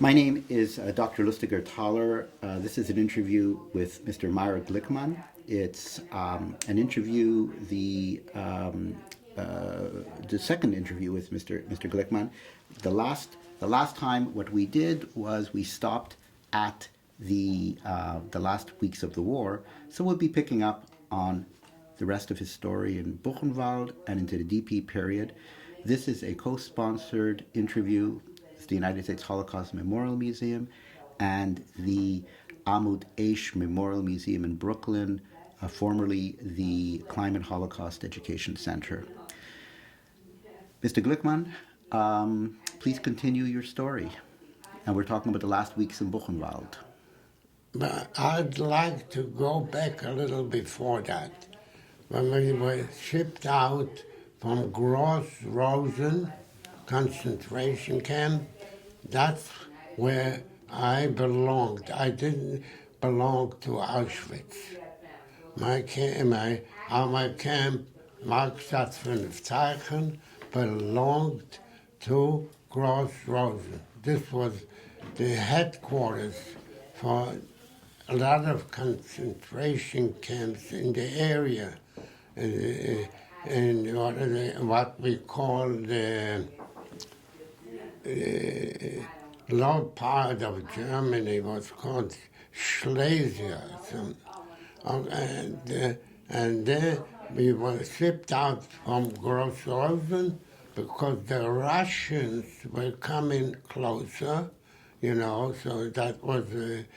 My name is Dr. Lustiger Thaler. This is an interview with Mr. Meyer Glickman. It's an interview, the second interview with Mr. Glickman. The last time what we did was we stopped at the last weeks of the war. So we'll be picking up on the rest of his story in Buchenwald and into the DP period. This is a co-sponsored interview with the United States Holocaust Memorial Museum and the Amud Eish Memorial Museum in Brooklyn, formerly the Climate Holocaust Education Center. Mr. Glickman, please continue your story. And we're talking about the last weeks in Buchenwald. But I'd like to go back a little before that, when we were shipped out from Gross-Rosen concentration camp. That's where I belonged. I didn't belong to Auschwitz. My camp, Markstadt 5 belonged to Gross-Rosen. This was the headquarters for a lot of concentration camps in the area, in what we call the low part of Germany was called Silesia. And then we were shipped out from Gross-Rosen because the Russians were coming closer, so that was the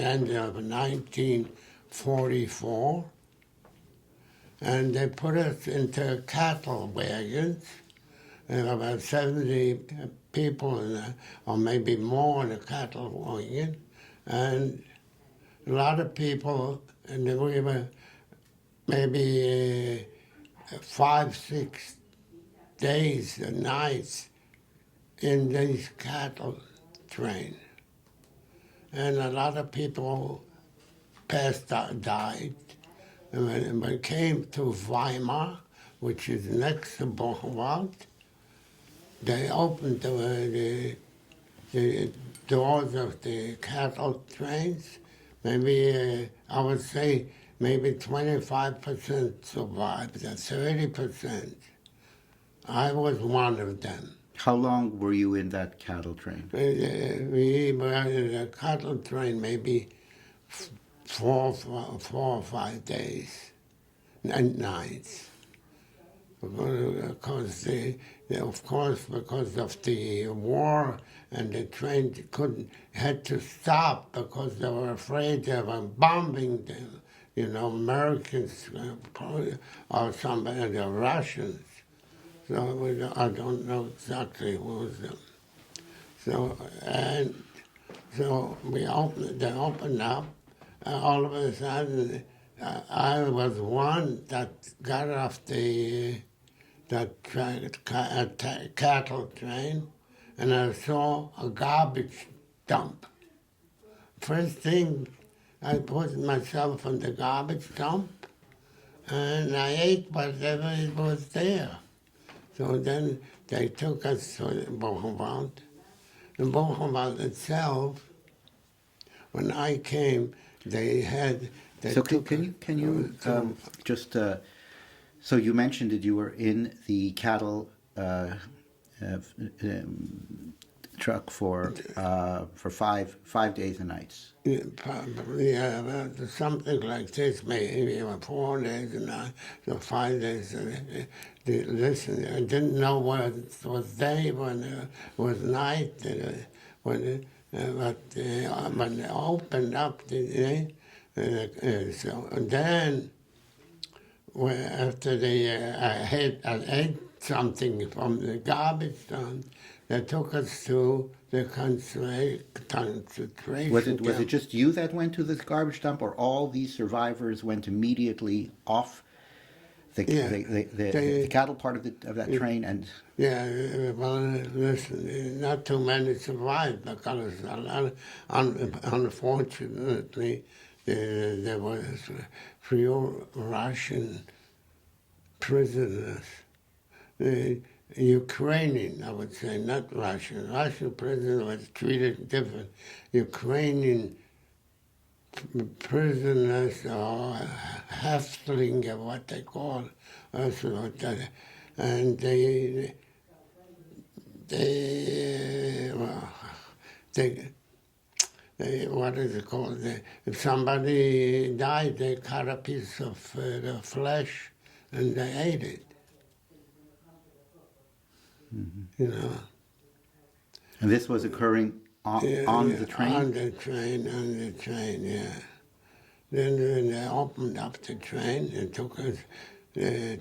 end of 1944. And they put us into cattle wagons, and about 70 people, or maybe more in a cattle wagon, and a lot of people, and we were maybe 5-6 days and nights in these cattle trains. And a lot of people passed out, died. And when we came to Weimar, which is next to Buchenwald, they opened the doors of the cattle trains. Maybe, I would say, maybe 25% survived, and 30%. I was one of them. How long were you in that cattle train? We were in a cattle train maybe 4 or 5 days and nights. Because because of the war, and the train had to stop because they were afraid they were bombing them, Americans or somebody, the Russians. So I don't know exactly who was them. So they opened up, and all of a sudden I was one that got off cattle train, and I saw a garbage dump. First thing, I put myself in the garbage dump, and I ate whatever was there. So then they took us to Buchenwald. In Buchenwald itself, when I came, they had... So can you just... So you mentioned that you were in the cattle truck for 5 days and nights. Yeah, probably, something like this, maybe 4 days and night, so 5 days. Listen, I didn't know what was day, when it was night, when they opened up the so and then after I ate something from the garbage dump, they took us to the concentration Was camp. it just you that went to this garbage dump, or all these survivors went immediately off the cattle part of that train? And yeah, well, listen, not too many survived because unfortunately there was few Russian prisoners. Ukrainian, I would say, not Russian. Russian prison was treated different. Ukrainian prisoners or Häftlinge, what they call, also what that, and well, what is it called? If somebody died, they cut a piece of the flesh and they ate it. You know. And this was occurring on the train? On the train, yeah. Then when they opened up the train, they took us to the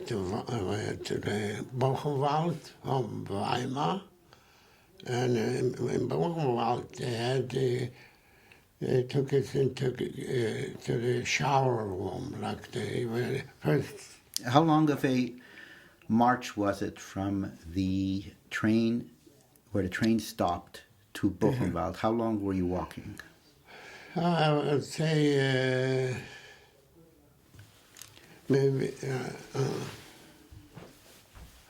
Buchenwald from Weimar. And in Buchenwald, they took us into to the shower room, like they were first. How long of a march was it from the train, where the train stopped, to Buchenwald? How long were you walking? I would say maybe.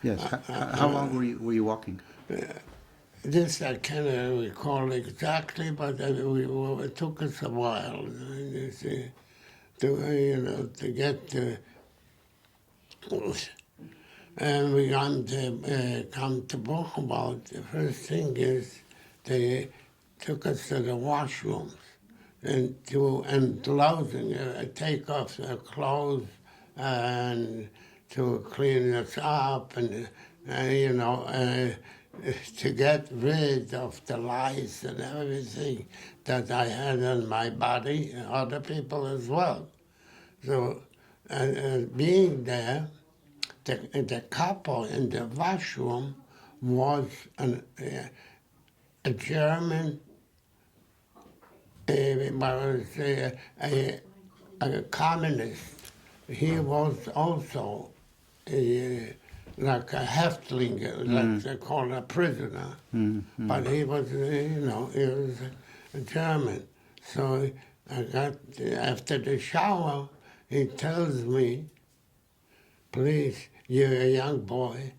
Yes. How long were you walking? This I cannot recall exactly, but it took us a while to get to. And we come to Buchenwald. The first thing is they took us to the washrooms and clothing, take off their clothes and to clean us up and to get rid of the lice and everything that I had on my body, and other people as well. So being there, the couple in the washroom was a German, a communist. He was also like a Häftling, like they call a prisoner. Mm-hmm. But he was, he was a German. So I got, after the shower, he tells me, please, you're a young boy,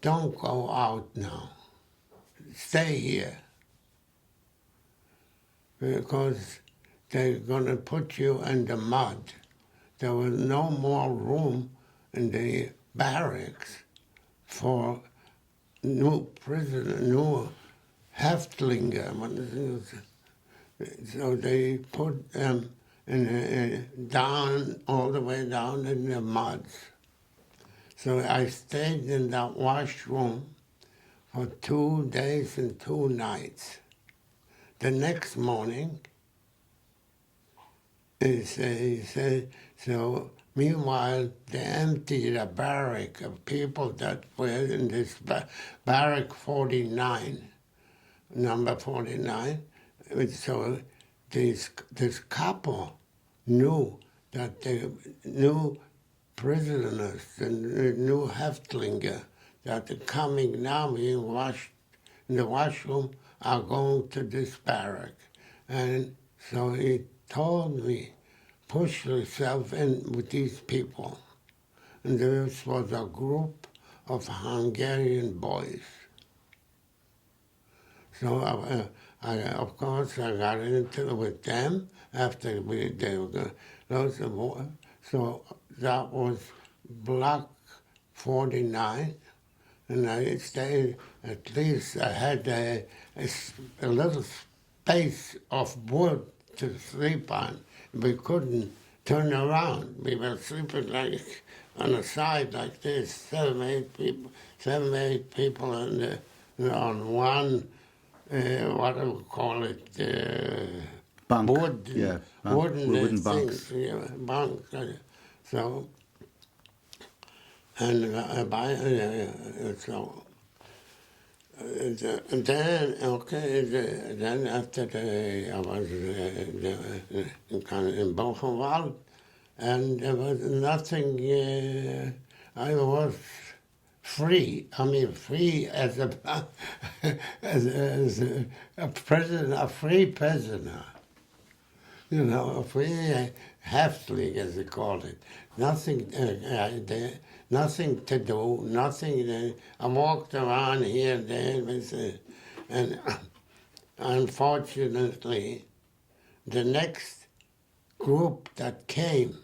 don't go out now. Stay here. Because they're going to put you in the mud. There was no more room in the barracks for new prisoners, new Häftlinge. So they put them down, all the way down in the muds. So I stayed in that washroom for 2 days and 2 nights. The next morning, he said, so meanwhile, they emptied a barrack of people that were in this barrack 49, number 49. So this couple knew that the new prisoners, the new Häftlinge that are coming now, being washed in the washroom, are going to this barrack. And so he told me, push yourself in with these people. And this was a group of Hungarian boys. So of course I got into it with them after they were loads of war. So that was Block 49, and I stayed, at least I had a little space of wood to sleep on. We couldn't turn around. We were sleeping like on the side like this, 7, 8 people on one, what do we call it? Bunk. Wood, yeah, wooden bunks. things, yeah, bunks. So, and then, okay, then after I was in Buchenwald, and there was nothing, I was free. I mean, free as a prisoner, a free prisoner. You know, a free Häftling, as they call it. Nothing, nothing to do, nothing. I walked around here and there, and unfortunately, the next group that came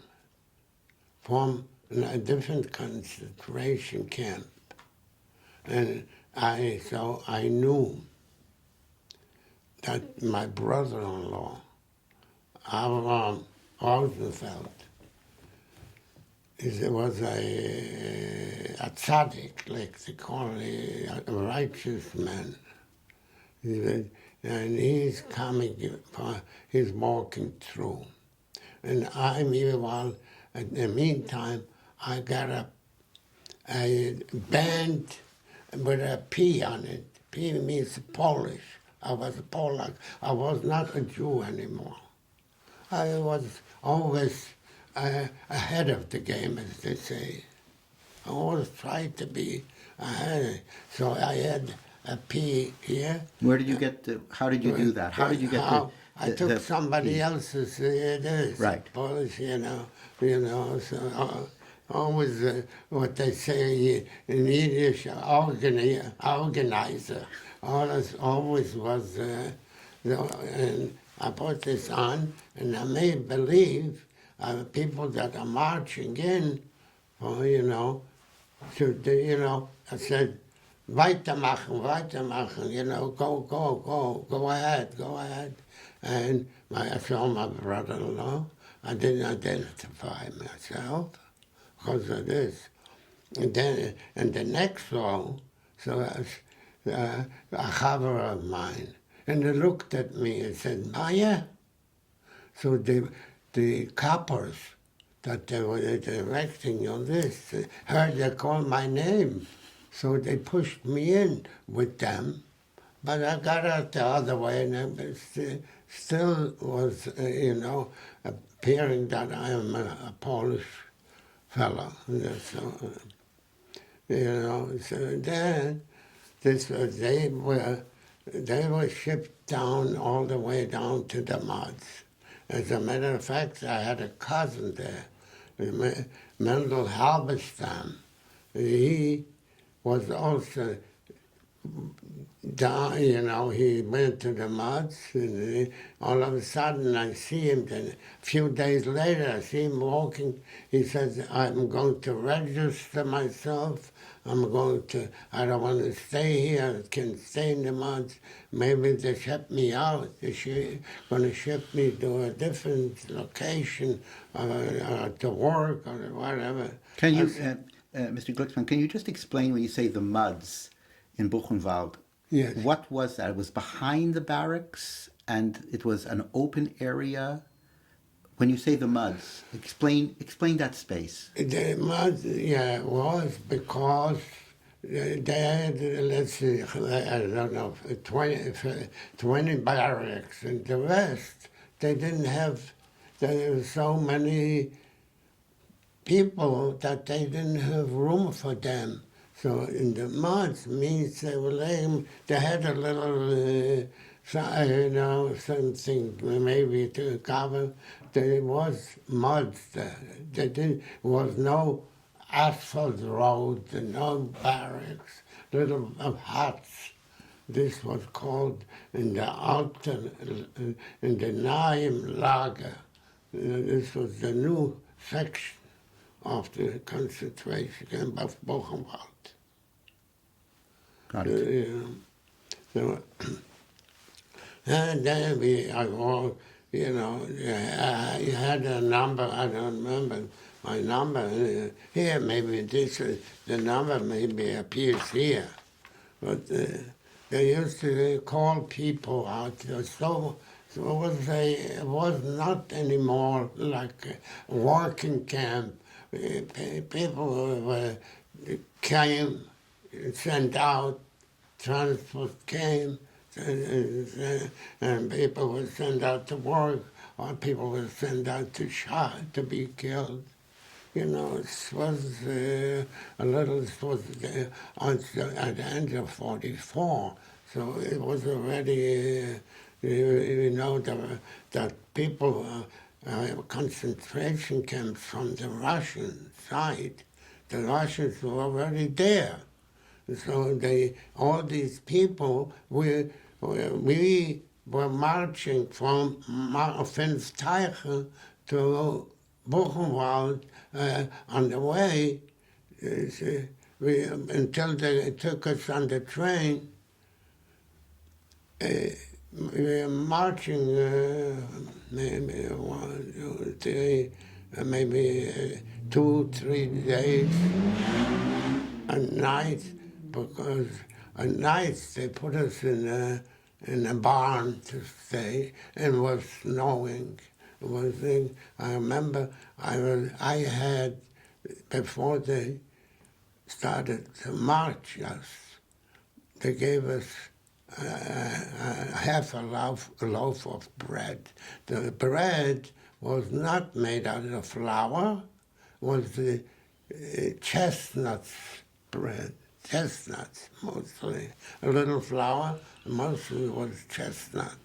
from a different concentration camp, and so I knew that my brother-in-law, Abraham Rosenfeld, was a tzaddik, like they call it, a righteous man. And he's coming, he's walking through. And I'm here while, in the meantime, I got a band with a P on it. P means Polish. I was a Polak. I was not a Jew anymore. I was always ahead of the game, as they say. I always tried to be ahead. So I had a P here. Where did you get the, how did you do that? How did you get I took somebody else's, it is. Right. Polish, so always what they say in Yiddish, organizer. Always was, and I put this on, and I made believe people that are marching in, I said, weitermachen, go ahead. And I saw my brother-in-law. I didn't identify myself because of this. And then, in the next row, so a chaver of mine, and they looked at me and said, Meyer? So the coppers that they were directing on this heard they call my name. So they pushed me in with them. But I got out the other way, and it still was, appearing that I am a Polish fellow. So, so then they were shipped down all the way down to the muds. As a matter of fact, I had a cousin there, Mendel Halberstam. He was also down, he went to the muds, and all of a sudden I see him. Then a few days later, I see him walking. He says, I'm going to register myself. I don't want to stay here. I can stay in the muds. Maybe they ship me out. They're going to ship me to a different location to work or whatever. Can you, Mr. Glickman, can you just explain when you say the muds in Buchenwald? Yes. What was that? It was behind the barracks, and it was an open area. When you say the muds, explain that space. The muds, was because they had, let's see, I don't know, 20 barracks, and the rest, they didn't have, there were so many people that they didn't have room for them. So in the muds means they were laying, they had a little, something maybe to cover. There was muds there. There was no asphalt roads and no barracks, little huts. This was called in the Naim Lager. This was the new section of the concentration camp of Buchenwald. Got it. And then I had a number, I don't remember my number. Here, maybe the number maybe appears here. But they used to call people out. So it was not anymore like a working camp. People came, sent out, transport came, and people were sent out to work, or people were sent out to be killed. It was at the end of 44, so it was already, that people, concentration camps from the Russian side, the Russians were already there. So all these people, we were marching from Finsteichen to Buchenwald on the way until they took us on the train. We were marching maybe 1, 2, 3, maybe 2, 3 days at night, because at night they put us in a barn to stay, and it was snowing. I remember I had, before they started to march us, they gave us half a loaf of bread. The bread was not made out of flour, was the chestnuts bread. Chestnuts, mostly. A little flour, mostly was chestnut.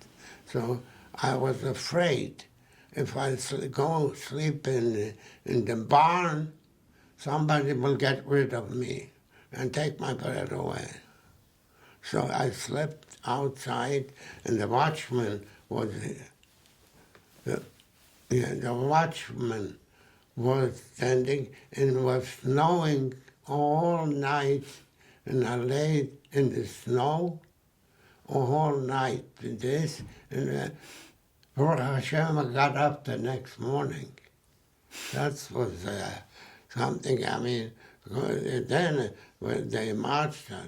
So I was afraid if I go sleep in the barn, somebody will get rid of me and take my bread away. So I slept outside, and the watchman was standing, and was snowing all night, and I laid in the snow all night with this, and Baruch Hashem, I got up the next morning. That was something, I mean, then when they marched us,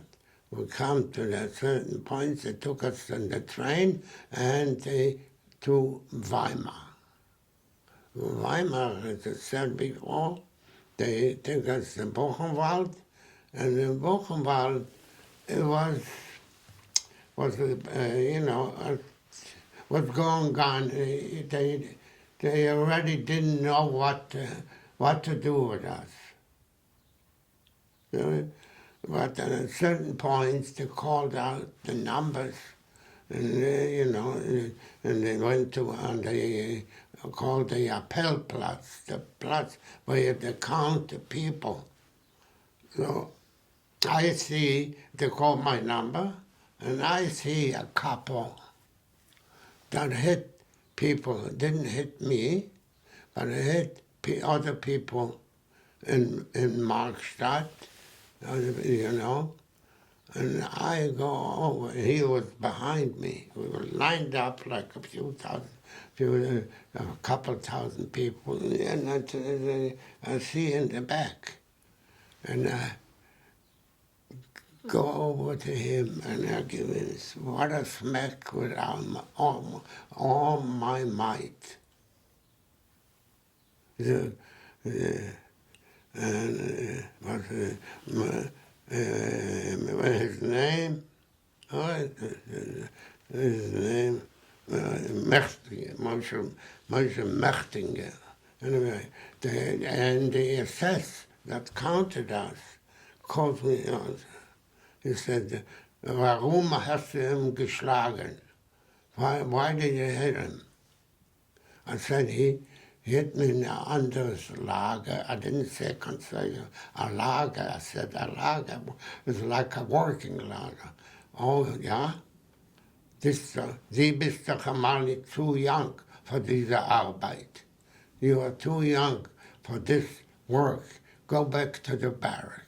we come to the certain points, they took us on the train and to Weimar. Weimar, as I said before, they took us to Buchenwald, and in Buchenwald it was what's going on. They already didn't know what to do with us. But at certain points, they called out the numbers, and and they went to, and they called the Appellplatz, the Platz where you had to count the people. So I see, they called my number, and I see a couple that hit people. It didn't hit me, but it hit other people in Markstadt. And I go over, he was behind me. We were lined up like a couple thousand people, and I see in the back. And I go over to him, and I give him what a smack with all my might. His name, Moshe Mechtinger. Anyway, and the SS that counted us called me out. He said, "Warum hast du ihn geschlagen? Why did you hit him?" I said, he hit me in the Anders lager. I didn't say a lager. I said a lager. It's like a working lager. Oh, ja? Sie bist doch einmal nicht too young for diese Arbeit. You are too young for this work. Go back to the barrack.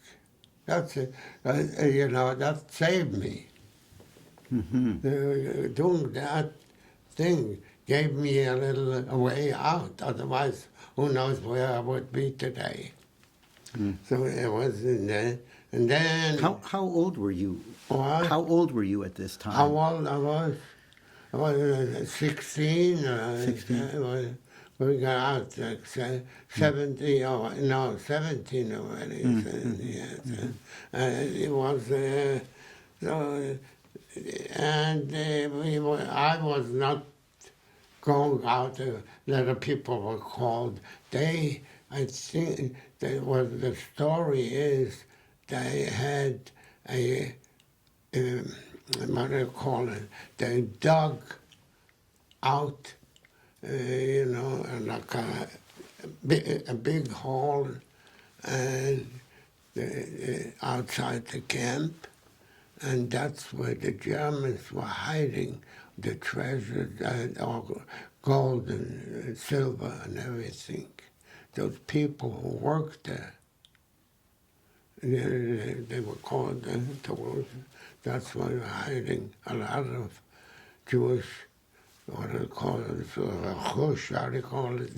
That's it. That saved me. Mm-hmm. Doing that thing gave me a little way out. Otherwise, who knows where I would be today. Mm. So it was in there. And then... How old were you? What? How old were you at this time? How old I was? I was 16. 16? We got out like 17 already. Mm-hmm. It was... I was not going out. A lot of people were called. I think the story is they had what do you call it? They dug out, like a big hole, and outside the camp, and that's where the Germans were hiding the treasures, all gold and silver and everything. Those people who worked there, they were called towards. That's why we're hiding a lot of Jewish, what do they call it, chush, how do you call it,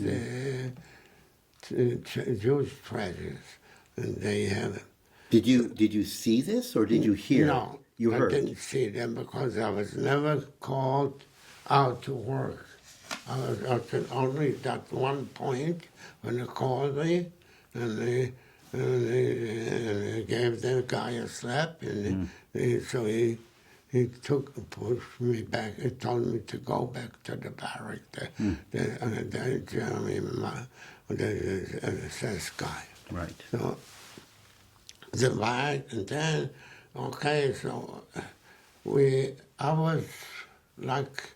Jewish treasures, and they have it. Did you see this, or did you hear? No, You heard. I didn't see them because I was never called out to work. I was at only that one point when they called me, and they gave the guy a slap, and so he pushed me back. He told me to go back to the barrack, the German, the SS guy. Right. So divide, and then, okay, so I was like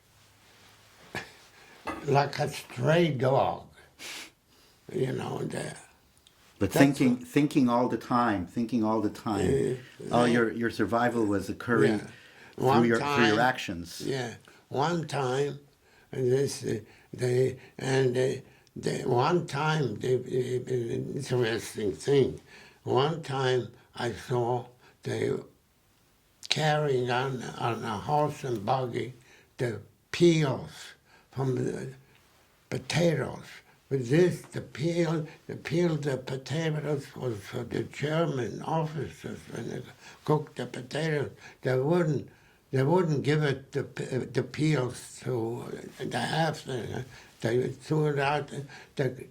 a stray dog, there. But thinking all the time. Oh, your survival was occurring through your actions. Yeah, one time, the interesting thing. One time I saw they carrying on a horse and buggy the peels from the potatoes. But the peeled potatoes was for the German officers when they cooked the potatoes. They wouldn't give it the peels to the half. They threw it out. They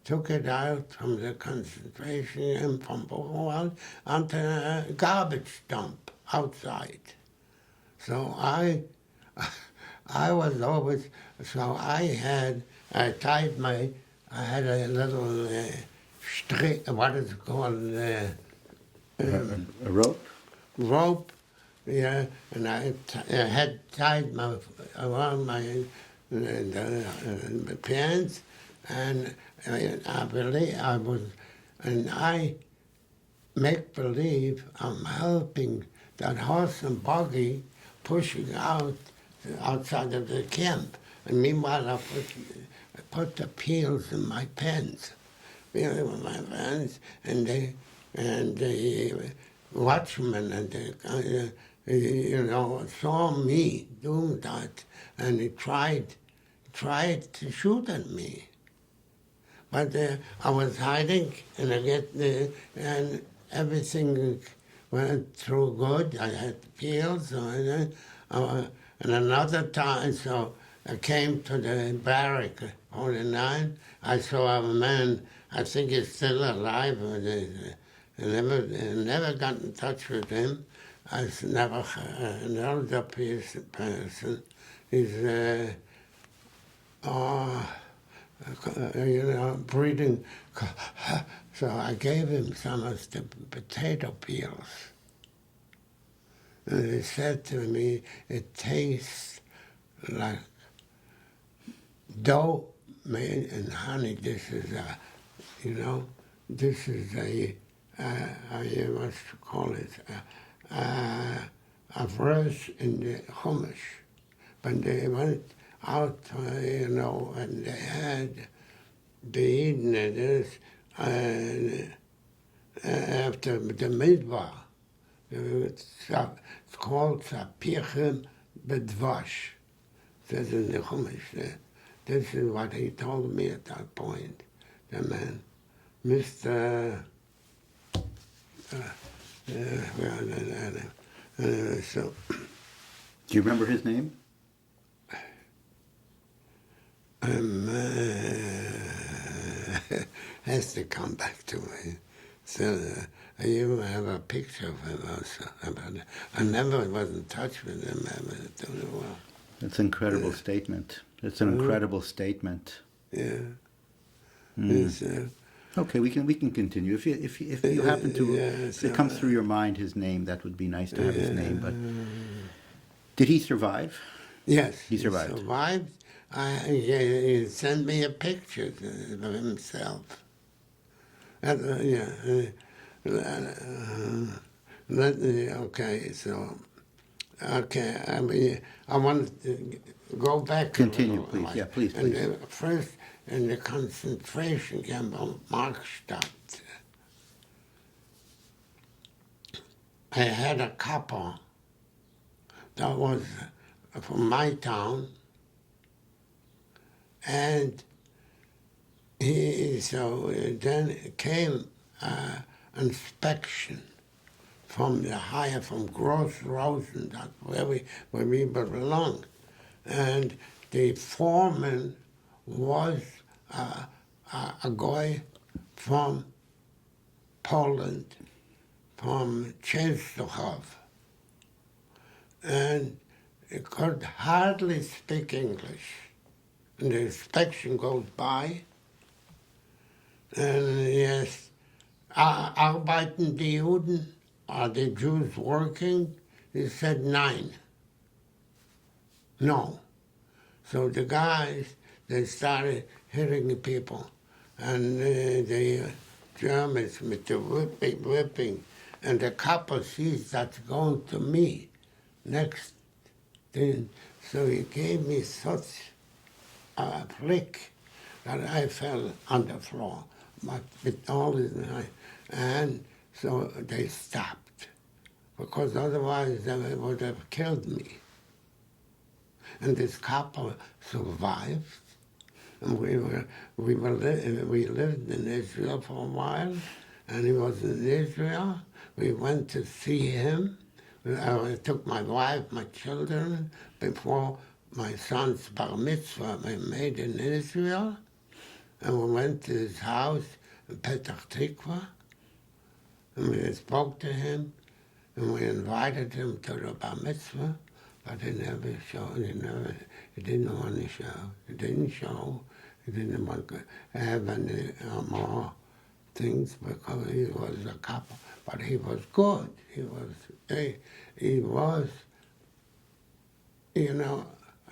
took it out from the concentration camp from Buchenwald onto a garbage dump outside. So I was always, I had a little strick, what is it called? A rope? Rope, yeah, and I had tied around my pants, and I make believe I'm helping that horse and buggy pushing outside of the camp. And meanwhile, I put the peels in my pants, with my pants, and the watchman and saw me doing that, and he tried to shoot at me. But I was hiding, and and everything went through good. I had peels, and another time, so I came to the barrack, 49. I saw a man, I think he's still alive, I never got in touch with him. I was never an older person. He's, breathing. So I gave him some of the potato peels. And he said to me, it tastes like dough made in honey. This is I must call it a verse in the Chumash. But they went out, and they had the eating it after the midbar. It's called Sapirchem Bedvash. Says in the Chumash. This is what he told me at that point. The man, Mr. So. Do you remember his name? Has to come back to me. So you have a picture of him also. I never was in touch with him. I don't know well. It's an incredible statement. It's an incredible statement. Yeah. Okay, we can continue. If you happen to, if it comes through your mind his name, that would be nice to have his name. But did he survive? Yes, he survived. He survived. He sent me a picture of himself. Okay, so, okay, I mean, I want to go back Continue, a little please. while. Yeah, please, And please. first, in the concentration camp of Markstadt, I had a couple that was from my town, and so then came inspection from Gross-Rosen, that's where we belong. And the foreman was a guy from Poland, from Częstochow, and he could hardly speak English. And the inspection goes by, and yes, arbeiten die Juden? Are the Jews working? He said 9. No. So the guys, they started hitting the people. And the Germans with the whipping. And the copper sees that's going to me next thing. So he gave me such a flick that I fell on the floor. But with all his knife. And so they stopped, because otherwise they would have killed me. And this couple survived, and we lived in Israel for a while, and he was in Israel. We went to see him. I took my wife, my children, before my son's bar mitzvah I made in Israel, and we went to his house in Petach Tikva, and we spoke to him, and we invited him to the bar mitzvah, but he never showed. He didn't want to show. He didn't show. He didn't want to have any more things, because he was a couple. But he was good. He was,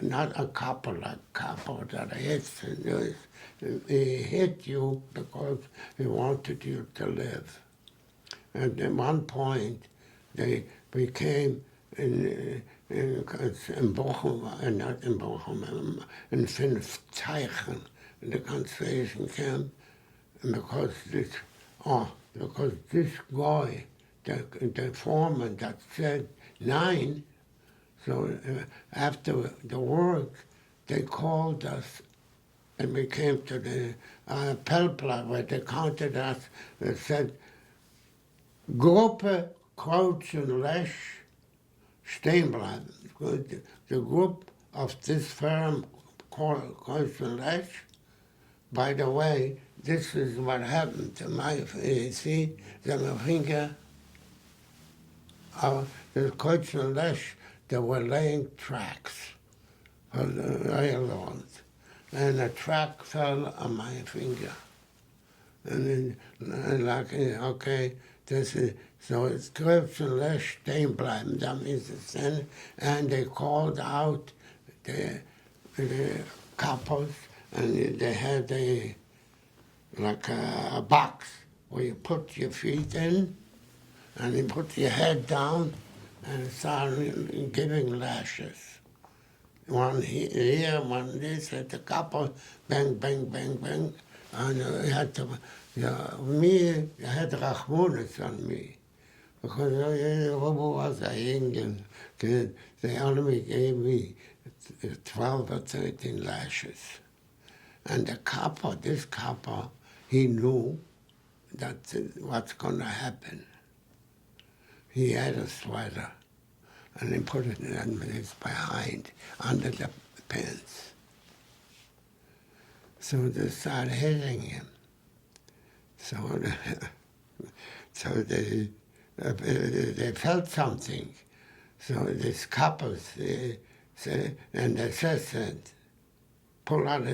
not a couple that hits you. He hit you because he wanted you to live. And at one point, they became in Buchenwald, not in Buchenwald, in Finfteichen, in the concentration camp, because this guy, the foreman that said 9, so after the work, they called us, and we came to the Pelpla, where they counted us, and said, Gruppe Kreuz und Lesch stehen bleiben. The group of this firm called Kreuz und Lesch. By the way, this is what happened to my, you see, the finger of the Kreuz und Lesch, they were laying tracks for the railroads. And a track fell on my finger. And then, okay, this is, so it's Kreuz und Lesch stehen bleiben, that means it's then, and they called out the couples, and they had like a box where you put your feet in, and you put your head down, and start giving lashes. One here, one this, at the couple, bang, bang, bang, bang, and you had to, you had rachmunis on me, because was a Indian kid. They only gave me 12 or 13 lashes. And this couple, he knew that's what's going to happen. He had a sweater, and he put it in his behind, under the pants. So they started hitting him. So they felt something. So this couple said, and the assistant pulled down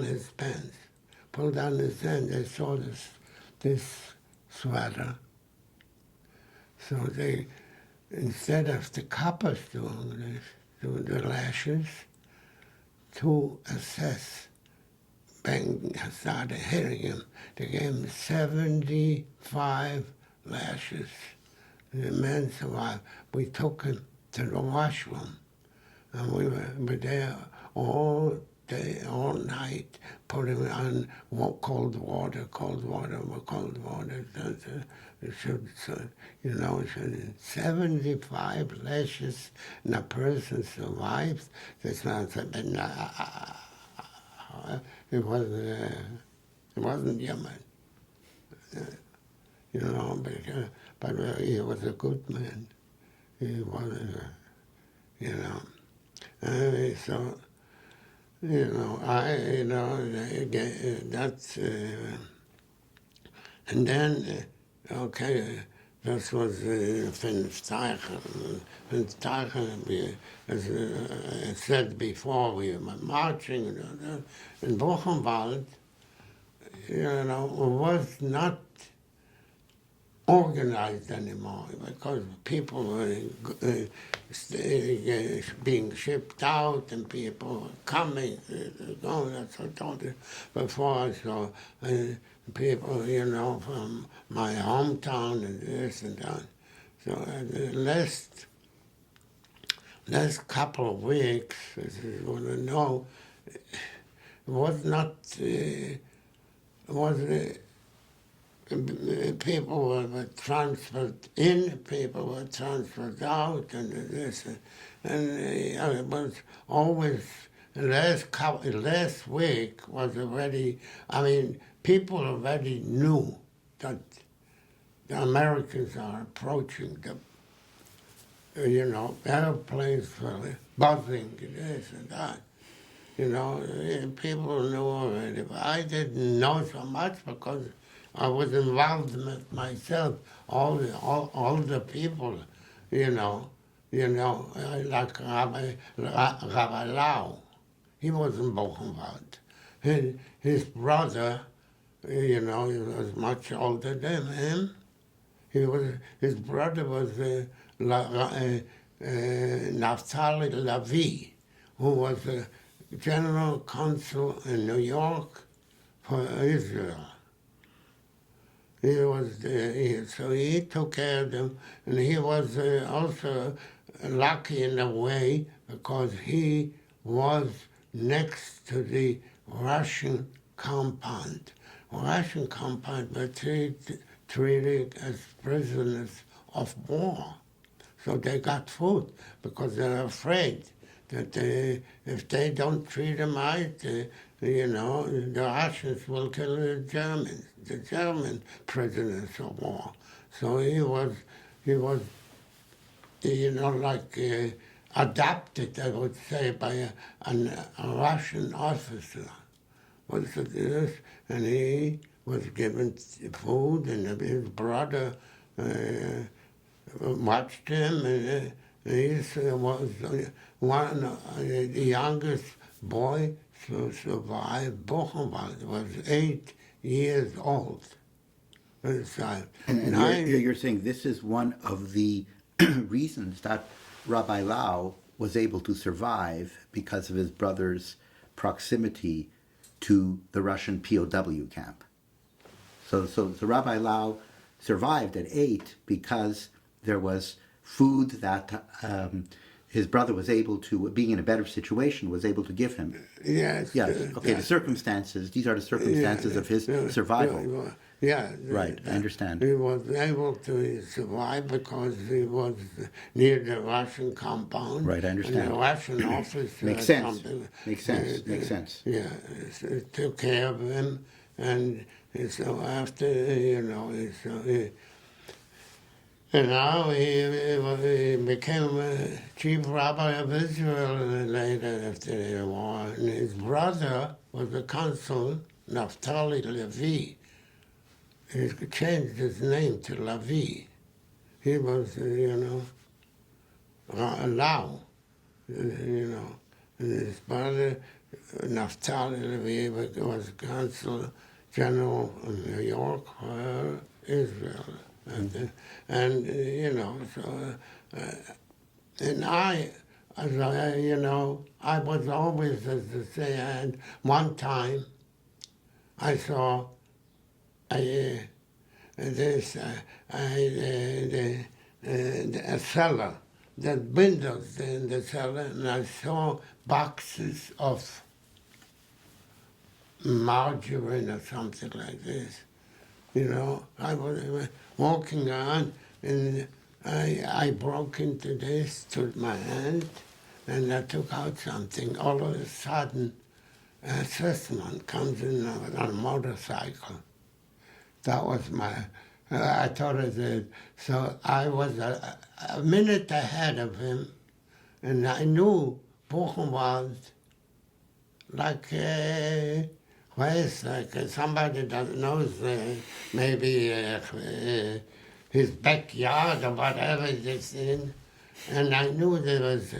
his pants. Pulled down his pants. They saw this sweater. So they, instead of the coppers doing the lashes, to assess bang started hitting him. They gave him 75 lashes. The man survived. We took him to the washroom, and we were there all day, all night, put him on cold water. So, 75 lashes, and a person survives. That's not something. It wasn't human, but he was a good man. He was, so, that's, and then, this was Finsteichen. As I said before, we were marching in Buchenwald. Was not organized anymore because people were being shipped out and people were coming, going. That's what I told you before. So people, from my hometown and this and that. So the last couple of weeks, as you want to know, was not. People were transferred in, people were transferred out, and this, and it was always last week was already. I mean, people already knew that the Americans are approaching them. Airplanes were buzzing, this and that. People knew already, but I didn't know so much because I was involved in it myself. All the people, like Rabbi Lau, he was in Buchenwald. His brother, he was much older than him. His brother was Naftali Lavi, who was a general consul in New York for Israel. He was so he took care of them, and he was also lucky in a way because he was next to the Russian compound. Russian compound were treated as prisoners of war, so they got food because they're afraid that if they don't treat them right, the Russians will kill the Germans, the German prisoners of war. So he was, adopted, I would say, by a Russian officer. And he was given food, and his brother watched him, and he was the youngest boy to survive Buchenwald. Was 8 years old. And you're saying this is one of the reasons that Rabbi Lau was able to survive because of his brother's proximity to the Russian POW camp. So Rabbi Lau survived at 8 because there was food that his brother was able to, being in a better situation, was able to give him. Yes. Yes. Okay. The circumstances. These are the circumstances of his survival. Yeah. Right. I understand. He was able to survive because he was near the Russian compound. Right. I understand. And the Russian officer. Makes sense. Makes sense. Yeah. Took care of him, and so after and now he became chief rabbi of Israel later after the war. And his brother was the consul, Naftali Levi. He changed his name to Levi. He was, Lau, And his brother, Naftali Levi, was consul general in New York for Israel. And I was always, as to say, and one time I saw a cellar, the windows in the cellar, and I saw boxes of margarine or something like this. You know, I was walking on, and I broke into this, took my hand, and I took out something. All of a sudden, a Switzerman comes in on a motorcycle. That was I thought it did. So I was a minute ahead of him, and I knew Buchenwald like, somebody that knows maybe his backyard or whatever it is in. And I knew there was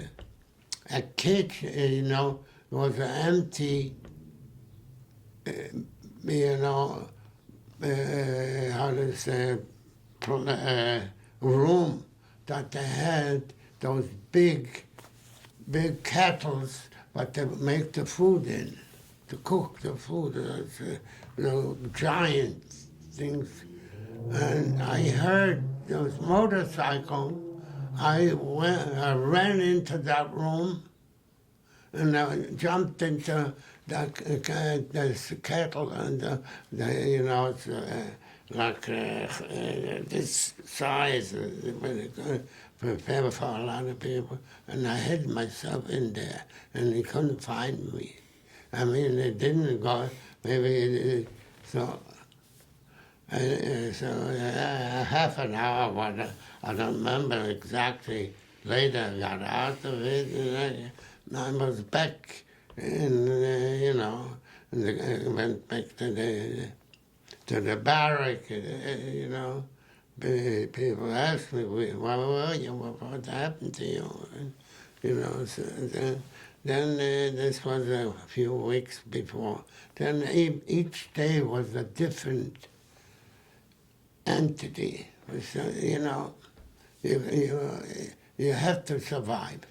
a kitchen, you know, it was an empty, you know, how to say, room that they had those big kettles, but they make the food in, to cook the food, you know, giant things. And I heard those motorcycles. I ran into that room, and I jumped into the kettle, and you know, it's like this size, prepare for a lot of people, and I hid myself in there, and he couldn't find me. I mean, it didn't go, maybe, so half an hour, but I don't remember exactly. Later I got out of it, and I was back in, you know, and I went back to the barrack, you know. People asked me, where were you? What happened to you? And, you know, so then this was a few weeks before. Then each day was a different entity. So, you know, you have to survive.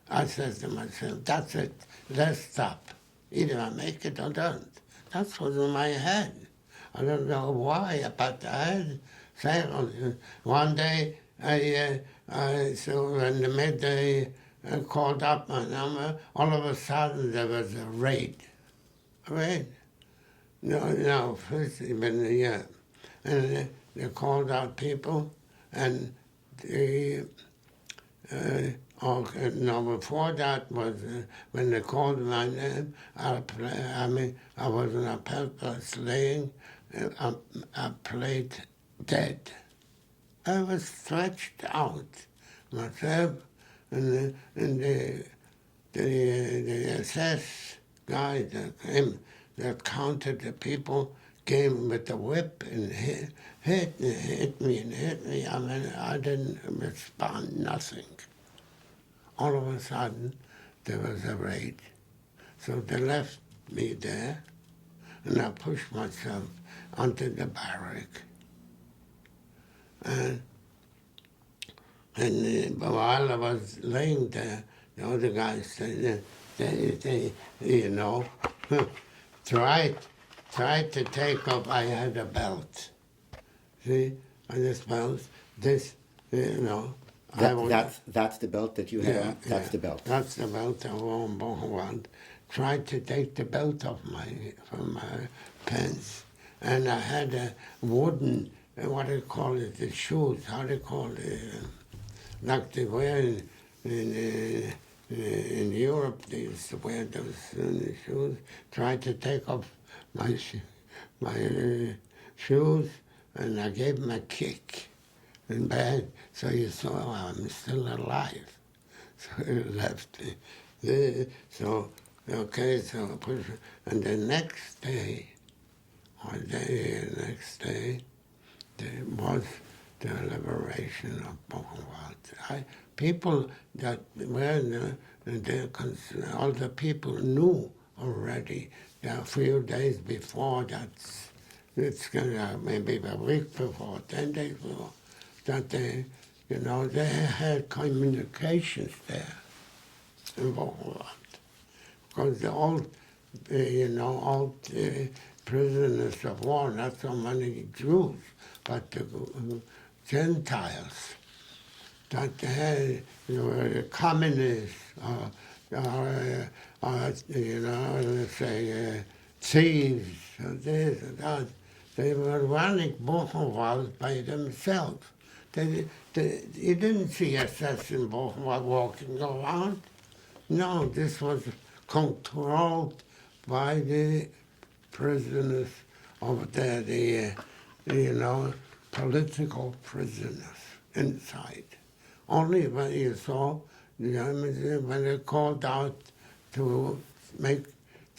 I said to myself, that's it, let's stop. Either I make it or don't. That's what's in my head. I don't know why, but I had saying one day, so in the midday, I called up my number. All of a sudden, there was a raid. A raid? No, first even yeah. And they called out people, and they, no, before that was when they called my name. I was in a purpose laying. I played dead. I was stretched out myself, and the SS guy that came, that counted the people, came with the whip and hit me. I mean, I didn't respond, nothing. All of a sudden, there was a raid. So they left me there, and I pushed myself onto the barrack. And while I was laying there, the other guys said, they you know, tried to take off. I had a belt. See, on this belt, this, you know. That's the belt that you have? Yeah, That's the belt. That's the belt I wore in Buchenwald. Tried to take the belt off from my pants. And I had a wooden, what do you call it, the shoes, how do you call it? Like they wear in Europe, they used to wear those shoes. Tried to take off my shoes, and I gave him a kick in bed. So you saw I'm still alive. So he left me. So, okay, so I put, and the next day, there was the liberation of Buchenwald. People that were all the people knew already that a few days before, it's gonna maybe a week before, 10 days before, that they, you know, they had communications there in Buchenwald. Because the old, you know, prisoners of war, not so many Jews, but the Gentiles that had, communists, let's say, thieves, or this or that. They were running Buchenwald by themselves. You didn't see SS in Buchenwald walking around. No, this was controlled by the prisoners over there, political prisoners inside. Only when you saw the Germans, when they called out to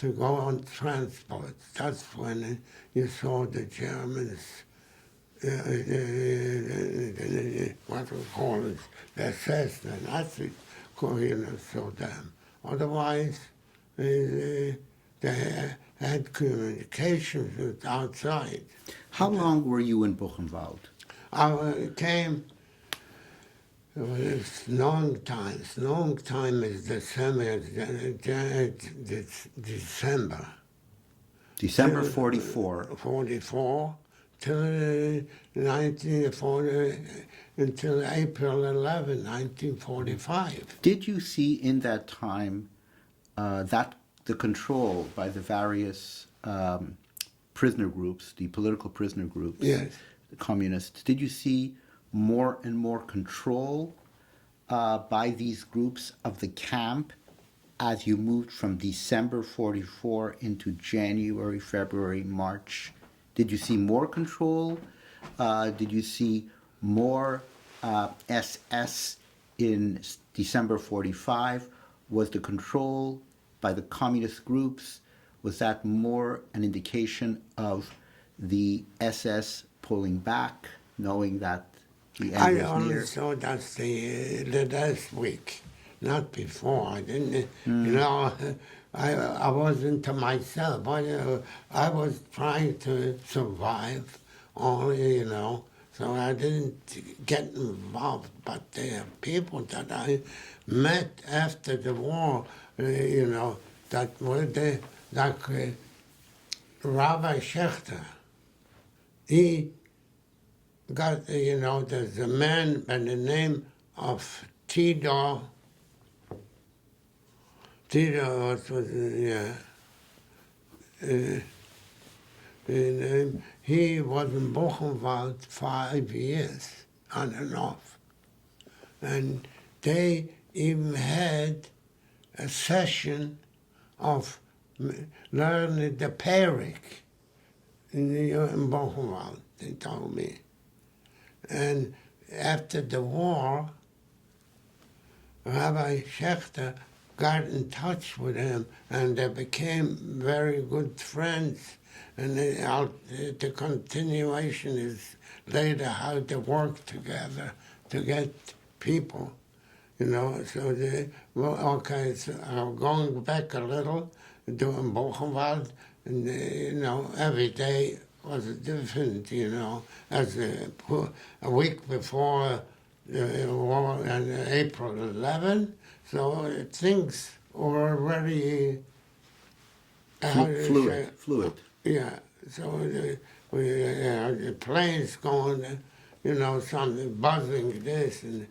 go on transport, that's when you saw the Germans, what we call it, the SS, the Nazis, saw them. Otherwise, they had communications with outside. How long were you in Buchenwald? I came, it's long time. Long time is December. December 44. 44 till 1940, until April 11, 1945. Did you see in that time that the control by the various prisoner groups, the political prisoner groups, Yes. the communists, did you see more and more control by these groups of the camp as you moved from December 44 into January, February, March? Did you see more control? Did you see more SS in December 45? Was the control by the communist groups, was that more an indication of the SS pulling back, knowing that the end I was only near? saw that the last week, not before. I didn't, I wasn't to myself. I was trying to survive only, so I didn't get involved. But there are people that I met after the war, that were there, like Rabbi Schechter. He got, there's a man by the name of Tito, what was it, he was in Buchenwald 5 years, on and off. And they even had a session of learning the Perik in Buchenwald, they told me. And after the war, Rabbi Schechter got in touch with him, and they became very good friends. And the continuation is later how they work together to get people, So so going back a little, doing Buchenwald, and every day was different, as a week before the war on April 11. So things were already Fluid. Yeah. So the planes going, something buzzing this and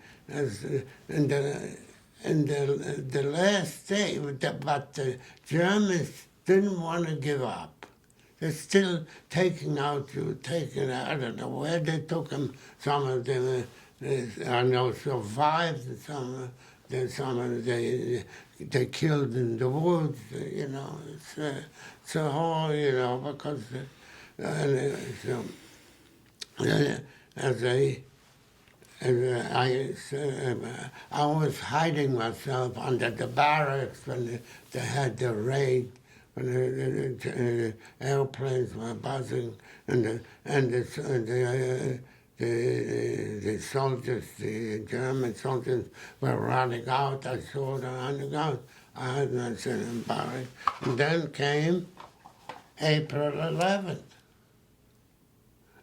the last day, but the Germans didn't want to give up. They're still taking out, I don't know where they took them. Some of them, I know, survived. Some of them they killed in the woods. It's a whole, because I was hiding myself under the barracks when they had the raid, when the airplanes were buzzing, and the soldiers, the German soldiers, were running out. I saw them running out. I had myself in barracks. And then came April 11th.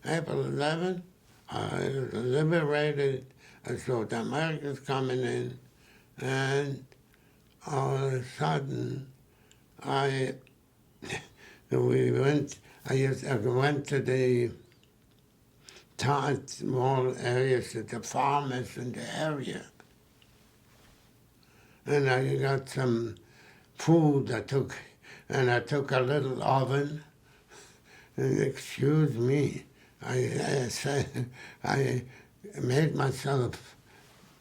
April 11th, I was liberated. I saw the Americans coming in, and all of a sudden, we went I went to the small areas of the farmers in the area. And I got some food I took a little oven. And excuse me, I said, I made myself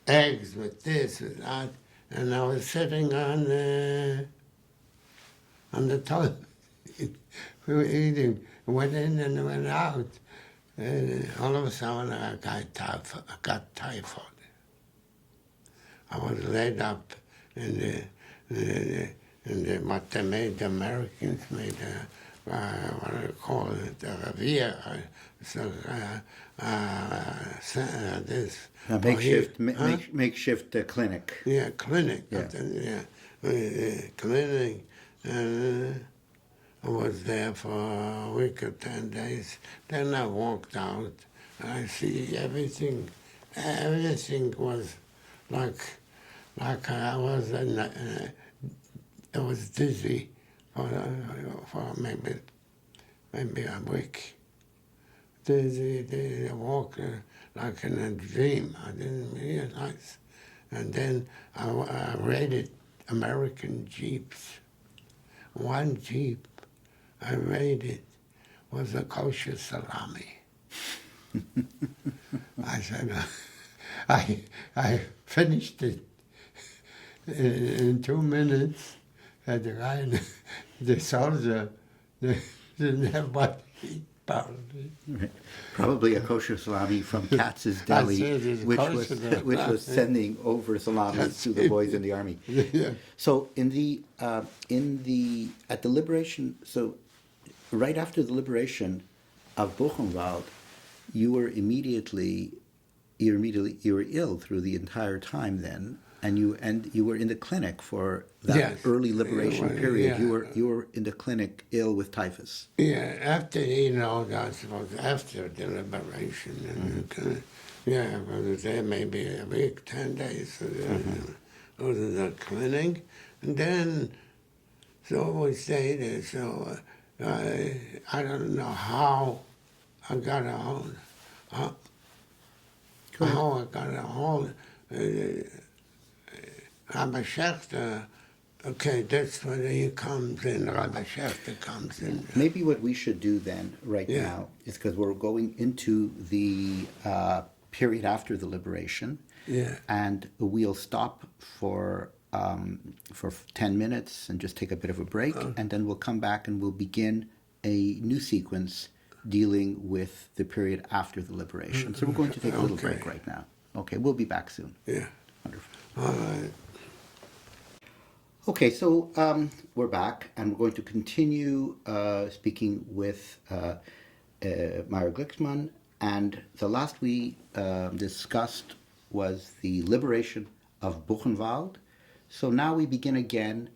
eggs with this and that, and I was sitting on the toilet. We were eating, went in and went out. And all of a sudden I got typhoid. I was laid up in what they made, the Americans made what do you call it, a Revier, this. Makeshift clinic. Yeah, clinic. Yeah. Clinic. And I was there for a week or 10 days. Then I walked out. I see everything. Everything was like I was I was dizzy for maybe a week. Dizzy, I walked like in a dream. I didn't realize. And then I raided American Jeeps. One Jeep I raided was a kosher salami. I said, I finished it in 2 minutes. And the guy, the soldier, didn't have what to eat, probably. Right. Probably a kosher salami from Katz's Deli, which was sending over salami to the boys in the army. Yeah. So at the liberation, so right after the liberation of Buchenwald, you were ill through the entire time then, and you were in the clinic for that early liberation period. Yeah. You were in the clinic ill with typhus. Yeah, after, I suppose after the liberation. And I was there maybe a week, 10 days. Go to the clinic. And then, so we stayed there. So I don't know how I got a hold. How I got a hold. Rabbi Schechter, okay, that's where he comes in. Rabbi Schechter comes in. Maybe what we should do then, now, is because we're going into the period after the liberation, and we'll stop for 10 minutes and just take a bit of a break, and then we'll come back and we'll begin a new sequence dealing with the period after the liberation. So we're going to take a little break right now. Okay, we'll be back soon. Yeah. Wonderful. All right. Okay, so we're back, and we're going to continue speaking with Meyer Glickman, and the last we discussed was the liberation of Buchenwald. So now we begin again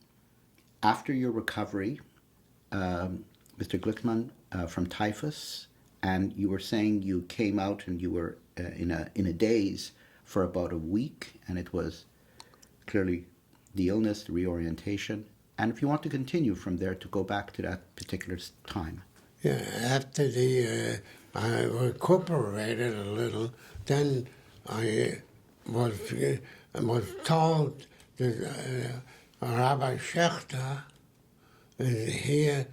after your recovery, Mr. Glickman, from typhus, and you were saying you came out and you were in a daze for about a week, and it was clearly the illness, the reorientation, and if you want to continue from there to go back to that particular time. Yeah, after I recuperated a little, then I was told that Rabbi Schechter is here.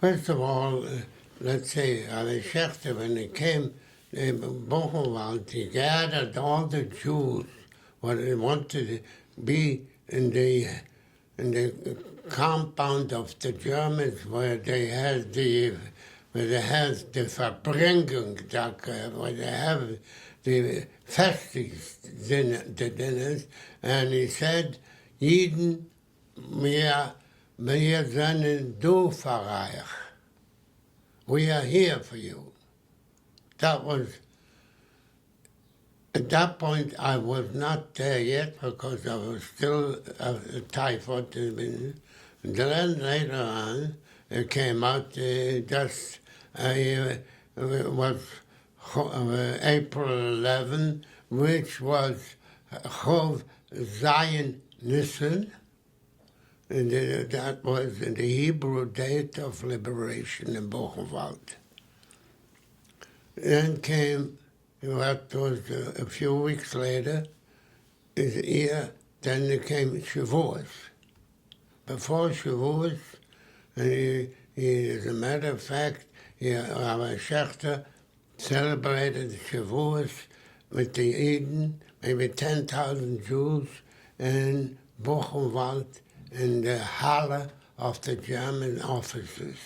First of all, let's say Rabbi Schechter, when he came in Buchenwald, he gathered all the Jews, what they wanted to be in the compound of the Germans, where they had the Verbringung, where they have the festivals, the dinners, and he said, Jeden, wir sind du für euch. We are here for you. That was, at that point, I was not there yet because I was still typhoid. And then later on, it came out it was April 11, which was Chov Zion Nissen, And that was the Hebrew date of liberation in Buchenwald. Then came, what was a few weeks later, is here, then there came Shavuos. Before Shavuos, and as a matter of fact, our Schechter celebrated Shavuos with the Eden, maybe 10,000 Jews in Buchenwald in the Halle of the German officers,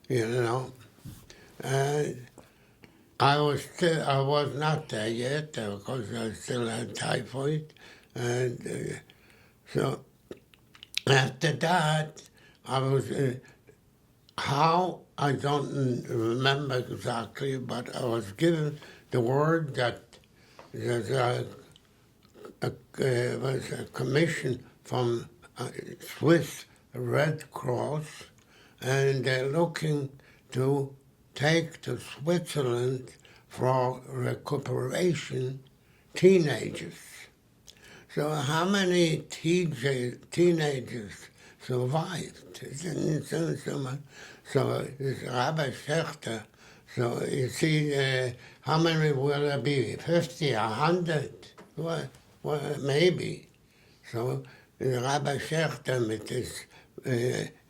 you know. And I was not there yet because I still had typhoid, and so after that I was. How, I don't remember exactly, but I was given the word that there was a commission from Swiss Red Cross, and they're looking to take to Switzerland for recuperation teenagers. So how many teenagers survived? So this Rabbi Schechter, so you see, how many will there be? 50, 100? Well, maybe. So Rabbi Schechter with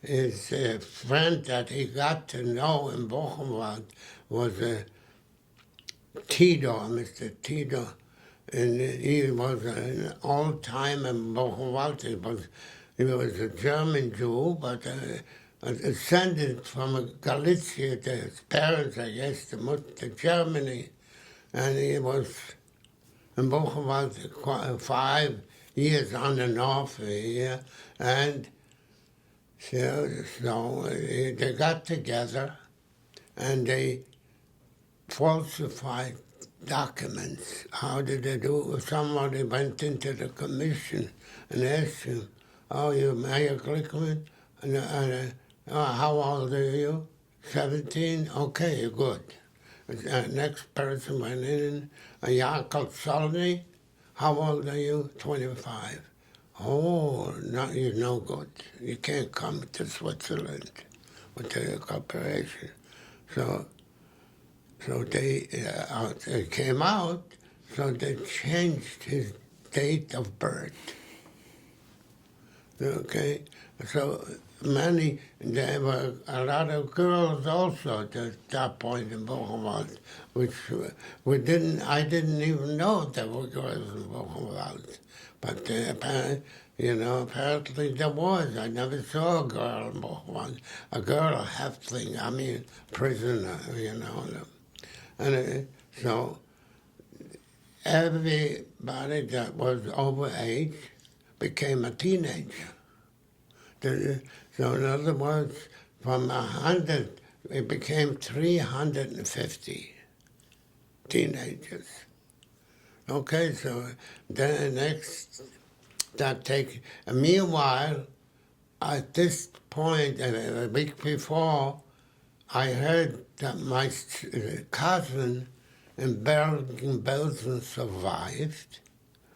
his friend that he got to know in Buchenwald was Mr. Tito. And he was an old-time in Buchenwald. He was a German Jew, but descended from Galicia. His parents, I guess, moved to Germany. And he was in Buchenwald 5 years on and off here. And so they got together and they falsified documents. How did they do it? Somebody went into the commission and asked him, "Oh, you're Meyer Glickman? How old are you? 17? Okay, good." Next person went in, Yaakov Solny. "How old are you? 25. Oh, no, you're no good. You can't come to Switzerland with the corporation." So they came out, so they changed his date of birth. Okay, so there were a lot of girls also at that point in Buchenwald, which I didn't even know there were girls in Buchenwald. But apparently there was. I never saw a girl in Buchenwald, a girl Häftling, prisoner, And so everybody that was over age became a teenager. So in other words, from 100, it became 350 teenagers. Okay, so then meanwhile, at this point, a week before, I heard that my cousin in Bergen-Belsen survived.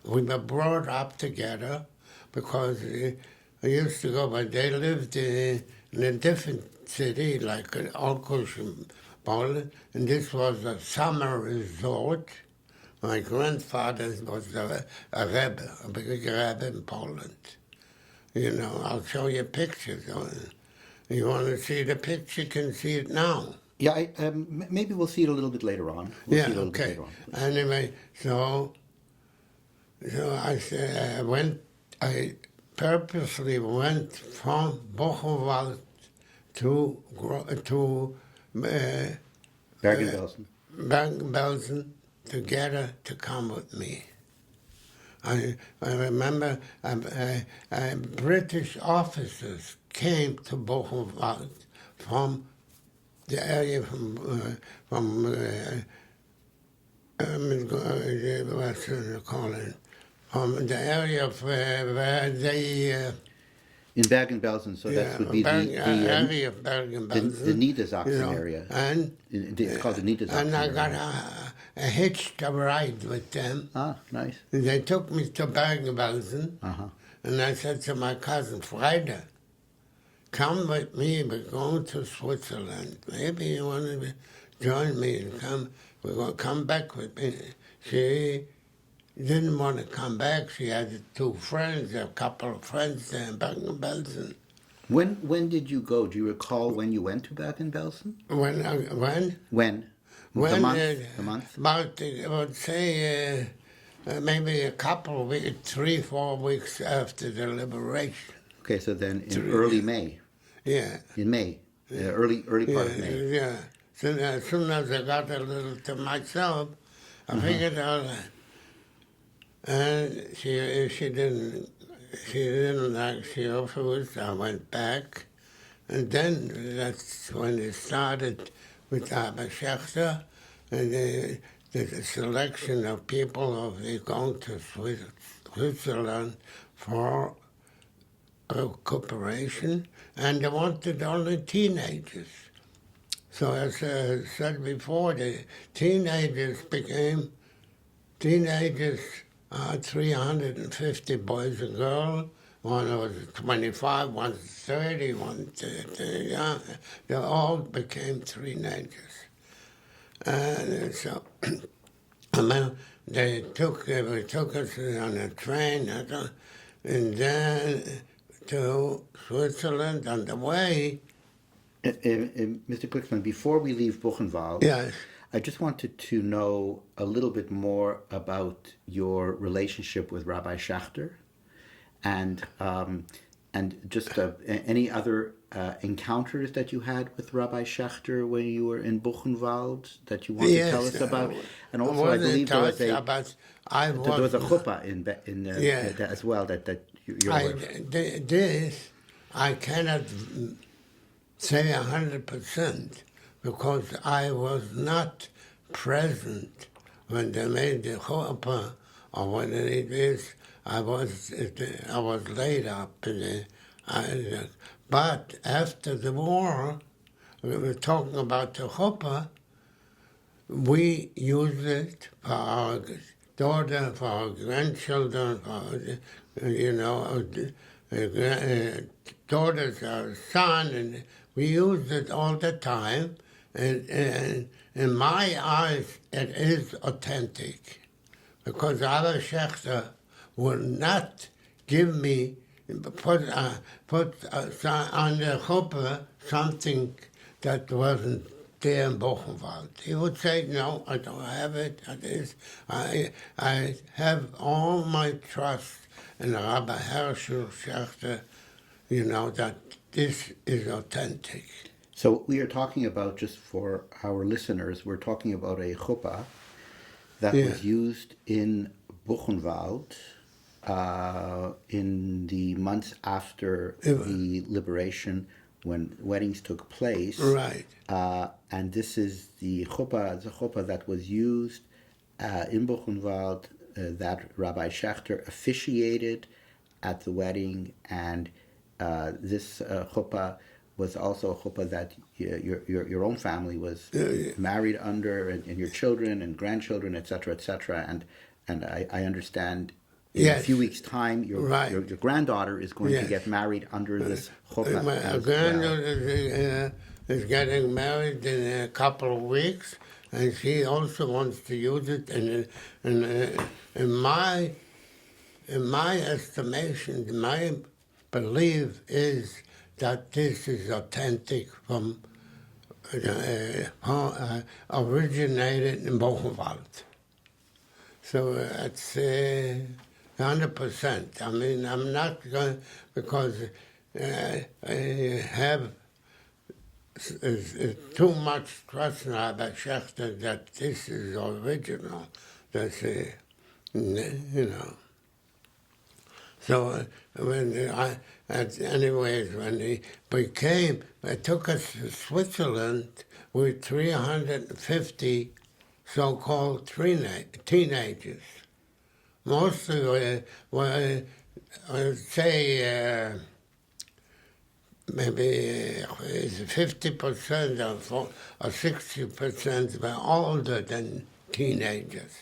We were brought up together because I used to go, but they lived in a different city, like Olkush in Poland, and this was a summer resort. My grandfather was a Rebbe, a big Rebbe in Poland. I'll show you pictures. You want to see the picture, you can see it now. Yeah, maybe we'll see it a little bit later on. Bit later on. Anyway, so I purposely went from Buchenwald to Bergen-Belsen to get her to come with me. I remember British officers came to Buchenwald from the area from the area of where they... in Bergen-Belsen, so that would be area of Bergen-Belsen. The Niedersachsen area. And it's called the Niedersachsen and I got area. a hitched ride with them. Ah, nice. They took me to Bergen-Belsen, And I said to my cousin, Friday, come with me, we're going to Switzerland. Maybe you want to join me and come, we're going to come back with me. She didn't want to come back. She had two friends, a couple of friends there in Bergen-Belsen. When did you go? Do you recall when you went to Bergen-Belsen? When? When? The month? The month? About, I would say, maybe a couple of weeks, 3-4 weeks after the liberation. Okay, so then in early May. Yeah. In May, early part of May. Yeah. So as soon as I got a little to myself, I figured out. And she didn't like, she refused. I went back. And then that's when it started with Abba Schechter and the selection of people of the going to Switzerland for recuperation, and they wanted only teenagers. So as I said before, the teenagers became 350 boys and girls. One was 25, one 30, one 30, yeah. They all became teenagers. And so they took us on a train and then to Switzerland on the way. Mr. Glickman, before we leave Buchenwald, Yes. I just wanted to know a little bit more about your relationship with Rabbi Schechter, and just any other encounters that you had with Rabbi Schechter when you were in Buchenwald that you want to tell us about. And also, I believe there was a chuppah in as well that you're this I cannot say 100% because I was not present when they made the chuppah or when it is. I was laid up in the, but after the war, we were talking about the chuppah. We used it for our daughter, for our grandchildren, for daughters, our son, and we used it all the time. And in my eyes, it is authentic, because Abba Schechter would not give me, put on the chuppah something that wasn't there in Buchenwald. He would say, no, I don't have it. I have all my trust in Rabbi Herschel Schechter, that this is authentic. So we are talking about, just for our listeners, we're talking about a chuppah that was used in Buchenwald in the months after the liberation, when weddings took place. Right. And this is the chuppah that was used in Buchenwald, that Rabbi Schechter officiated at the wedding, and this chuppah was also a chuppah that your own family was married under, and your children and grandchildren, etc., etc. And I understand in a few weeks' time, your granddaughter is going to get married under this chuppah. My granddaughter is getting married in a couple of weeks, and she also wants to use it. And in my estimation, my belief is that this is authentic from originated in Buchenwald. So it's 100%. I mean, I'm not going, because I have too much trust now about Schechter that this is original. That's So anyways, when he became, it took us to Switzerland with 350 so-called teenagers. Mostly were I would say, maybe 50% or 60% were older than teenagers.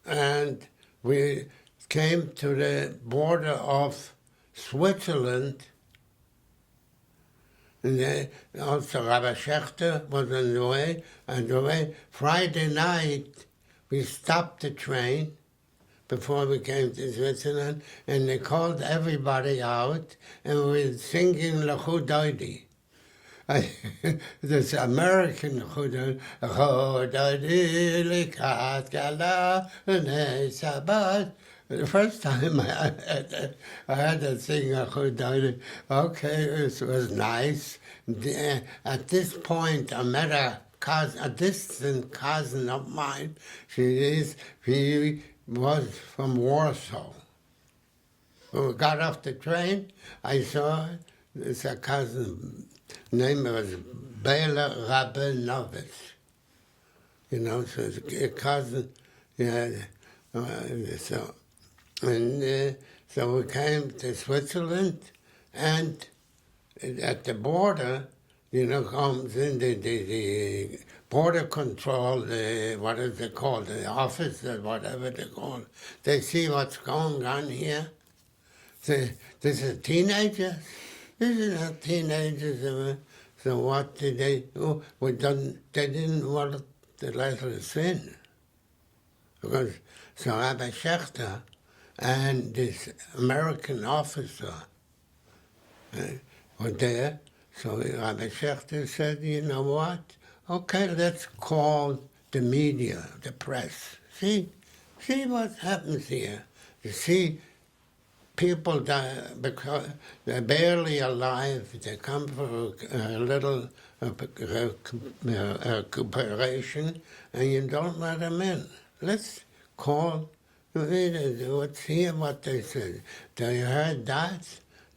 And we came to the border of Switzerland. And also Rabbi Schechter was on the way. On the way, Friday night, we stopped the train before we came to Switzerland, and they called everybody out, and we were singing L'Chudoidi. This American Chudoidi, Chudoidi likat gala nesabat. The first time I had to sing a Chudoidi. Okay, it was nice. At this point, I met a distant cousin of mine. She was from Warsaw. When we got off the train, I saw this a cousin. Name was Bela Rabinovich. You know, so it's a cousin. Yeah, so we came to Switzerland, and at the border, you know, comes in the border control, what is it called, the office or whatever they call it. They see what's going on here. Say, this is teenagers? This is not teenagers. So what did they do? They didn't want to let us in. Because so Rabbi Schechter and this American officer were there. So Rabbi Schechter said, you know what? Okay, let's call the media, the press. See what happens here. You see people die because they're barely alive. They come for a little recuperation, and you don't let them in. Let's call. Let's hear what they said. They heard that,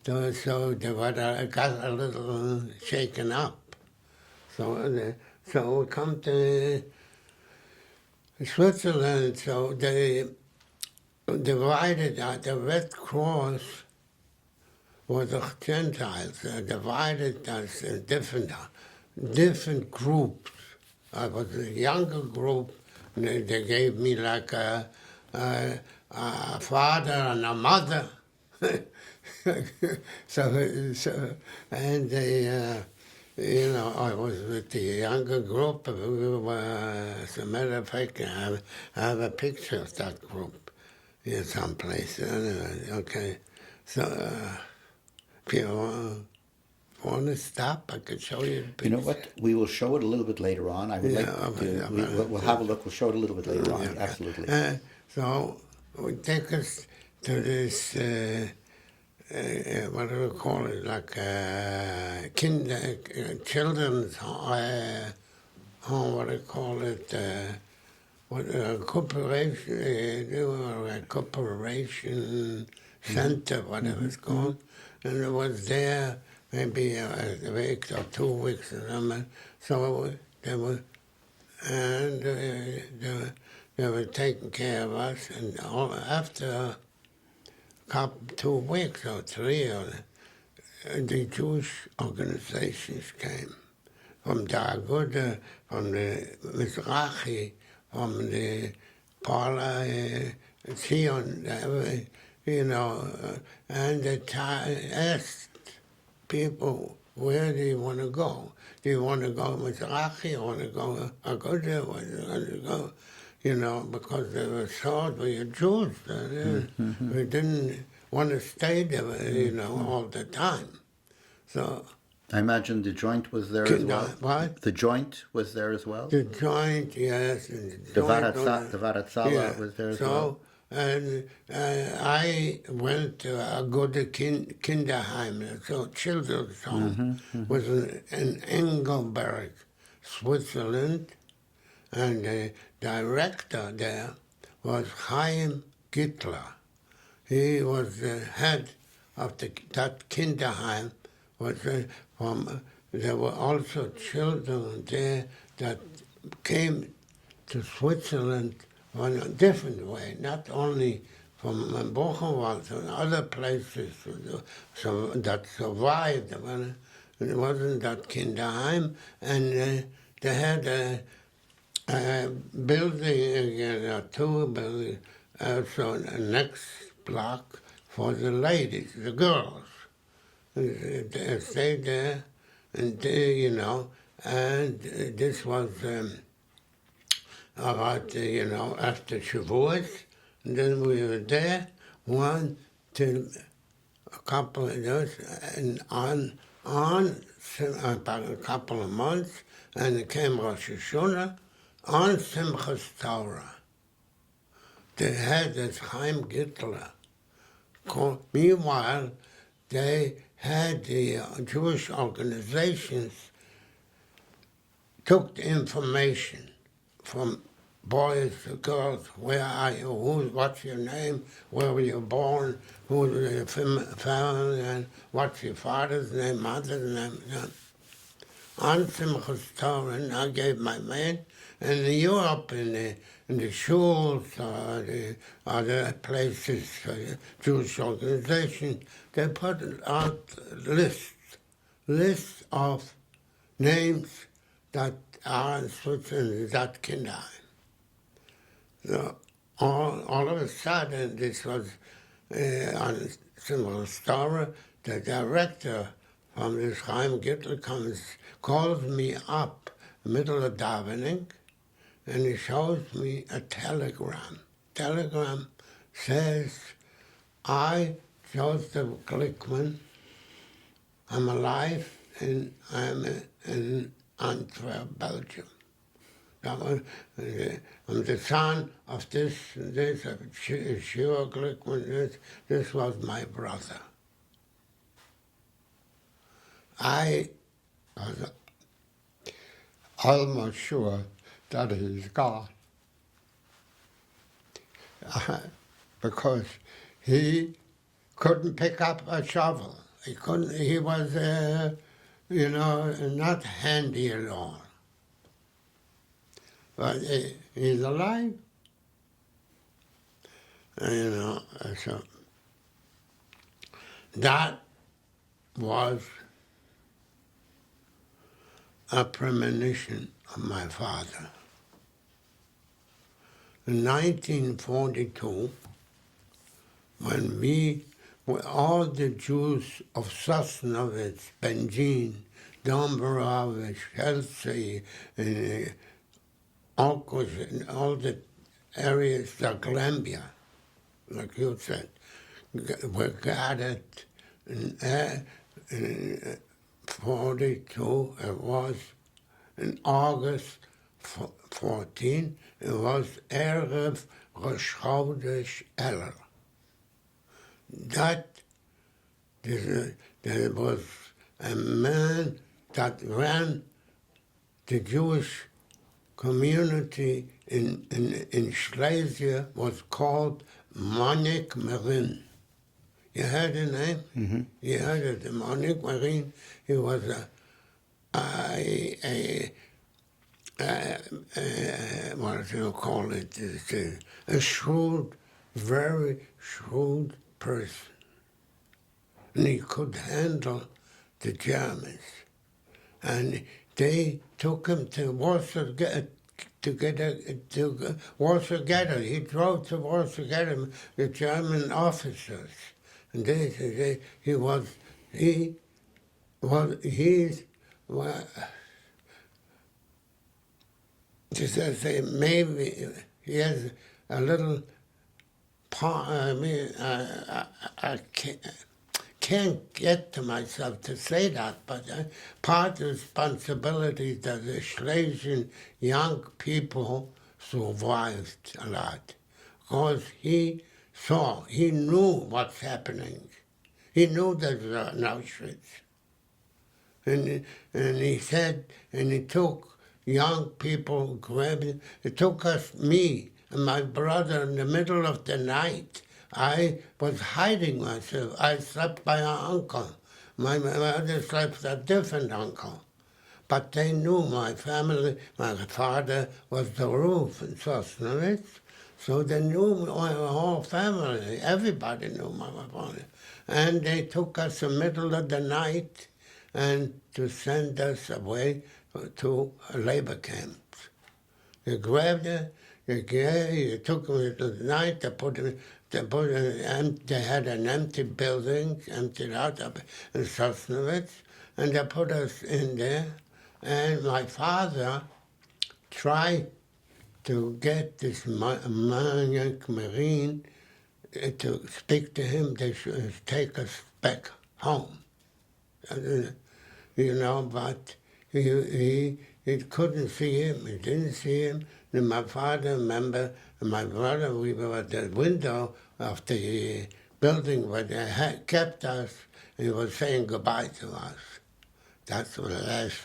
so they got a little shaken up. So we come to Switzerland. So they divided the Red Cross was the Gentiles, divided us in different groups. I was a younger group, and they gave me like a father and a mother. And they, you know, I was with the younger group. We were, as a matter of fact, I have a picture of that group here someplace. Anyway, okay. So if you want to stop, I could show you the picture. You know what? We will show it a little bit later on. I would we'll have a look. We'll show it a little bit later on. Absolutely. So we take us to this, what do we call it, like children's home, what do you call it, recuperation center, whatever it's called. And it was there maybe a week or 2 weeks. So they were taking care of us, and after 2 weeks or 3, the Jewish organizations came from the Aguda, from the Mizrahi, from the Parla Zion, you know, and they asked people, where do you want to go? Do you want to go Mizrahi, or want to go Aguda, or do you want to go, you know, because they were thought we were Jews. We didn't want to stay there, you know, all the time. So I imagine the joint was there as well. What? The joint was there as well. The joint, yes. And The Varatzala was there as well. And I went to a good Kinderheim, so children's home, was in Engelberg, Switzerland, and the director there was Chaim Gittler. He was the head of that Kinderheim. There were also children there that came to Switzerland in a different way, not only from Buchenwald, from other places that survived. It wasn't that Kinderheim, and they had a building, two buildings, also the next block for the ladies, the girls. They stayed there, and and this was about, after Shavuos, and then we were there one till a couple of years, and about a couple of months, and it came Rosh Hashanah on Simchas Torah. They had this Chaim Gittler. Meanwhile, they had the Jewish organizations took the information from boys to girls. Where are you? What's your name? Where were you born? Who's your family? And what's your father's name, mother's name? On Simchas Torah, and I gave my man. And in Europe, in the schools, the other places, Jewish organizations, they put out lists of names that are in Switzerland that Kinder. So all of a sudden, this was on similar story, the director from this Chaim Gittler calls me up in the middle of davening, and he shows me a telegram. Telegram says, I, Joseph Glickman, I'm alive, and I'm in Antwerp, Belgium. I'm the son of this, of Shua Glickman, this was my brother. I was almost sure that he's gone. Because he couldn't pick up a shovel. He was, not handy at all. But he's alive. So that was a premonition of my father. In 1942, when all the Jews of Sosnovitz, Benzin, Domborovich, Chelsea, all the areas, Zagłębia, like you said, were gathered in 42. It was in August 14. It was Erev Rosh Chodesh Elul. There was a man that ran the Jewish community in Silesia, was called Monik Marin. You heard the name? Mm-hmm. You heard of the Monik Marin? He was what do you call it? A shrewd, very shrewd person. And he could handle the Germans. And they took him to Warsaw to Warsaw Ghetto. He drove to Warsaw Ghetto, the German officers. And just as they maybe he has a little part. I can't get to myself to say that, but part of the responsibility that the Silesian young people survived a lot, because he knew what's happening. He knew there's an Auschwitz. And he said, and he took young people, it took me and my brother in the middle of the night. I was hiding myself. I slept by an uncle. My mother slept with a different uncle. But they knew my family, my father was the roof in Sosnovitz, so they knew my whole family. Everybody knew my family. And they took us in the middle of the night and to send us away to labor camps. They grabbed her, He took him at night, they had an empty building, emptied out up in Sosnovitz, and they put us in there. And my father tried to get this maniac Marine to speak to him. They should take us back home. You know, but he couldn't see him. He didn't see him. And my father, remember, and my brother, we were at the window of the building where they had kept us, and he was saying goodbye to us. That's the last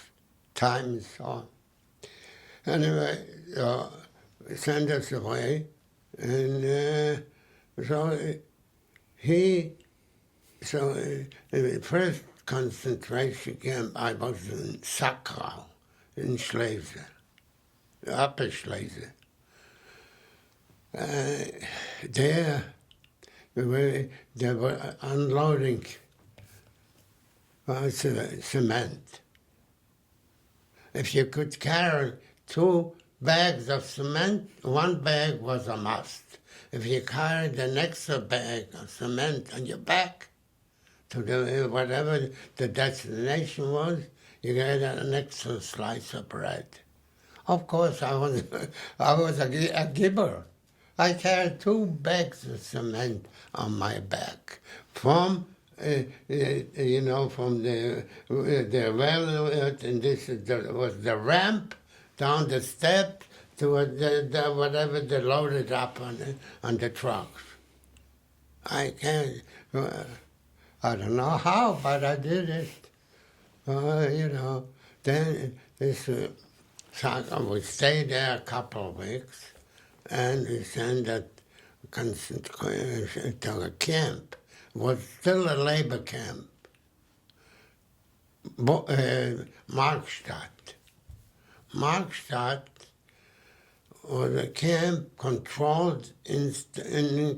time he saw. Anyway, sent us away, and in the first concentration camp, I was in Sakau, in Schlesien, Upper Schlesien. There, they were unloading cement. If you could carry 2 bags of cement, 1 bag was a must. If you carried an extra bag of cement on your back to whatever the destination was, you got an extra slice of bread. Of course, I was a giver. I carried 2 bags of cement on my back from from the railroad, and was the ramp down the step to whatever they loaded up on the trucks. I don't know how, but I did it. Then we stayed there a couple of weeks, and we sent it to a camp. It was still a labor camp, Markstadt. Markstadt was a camp controlled in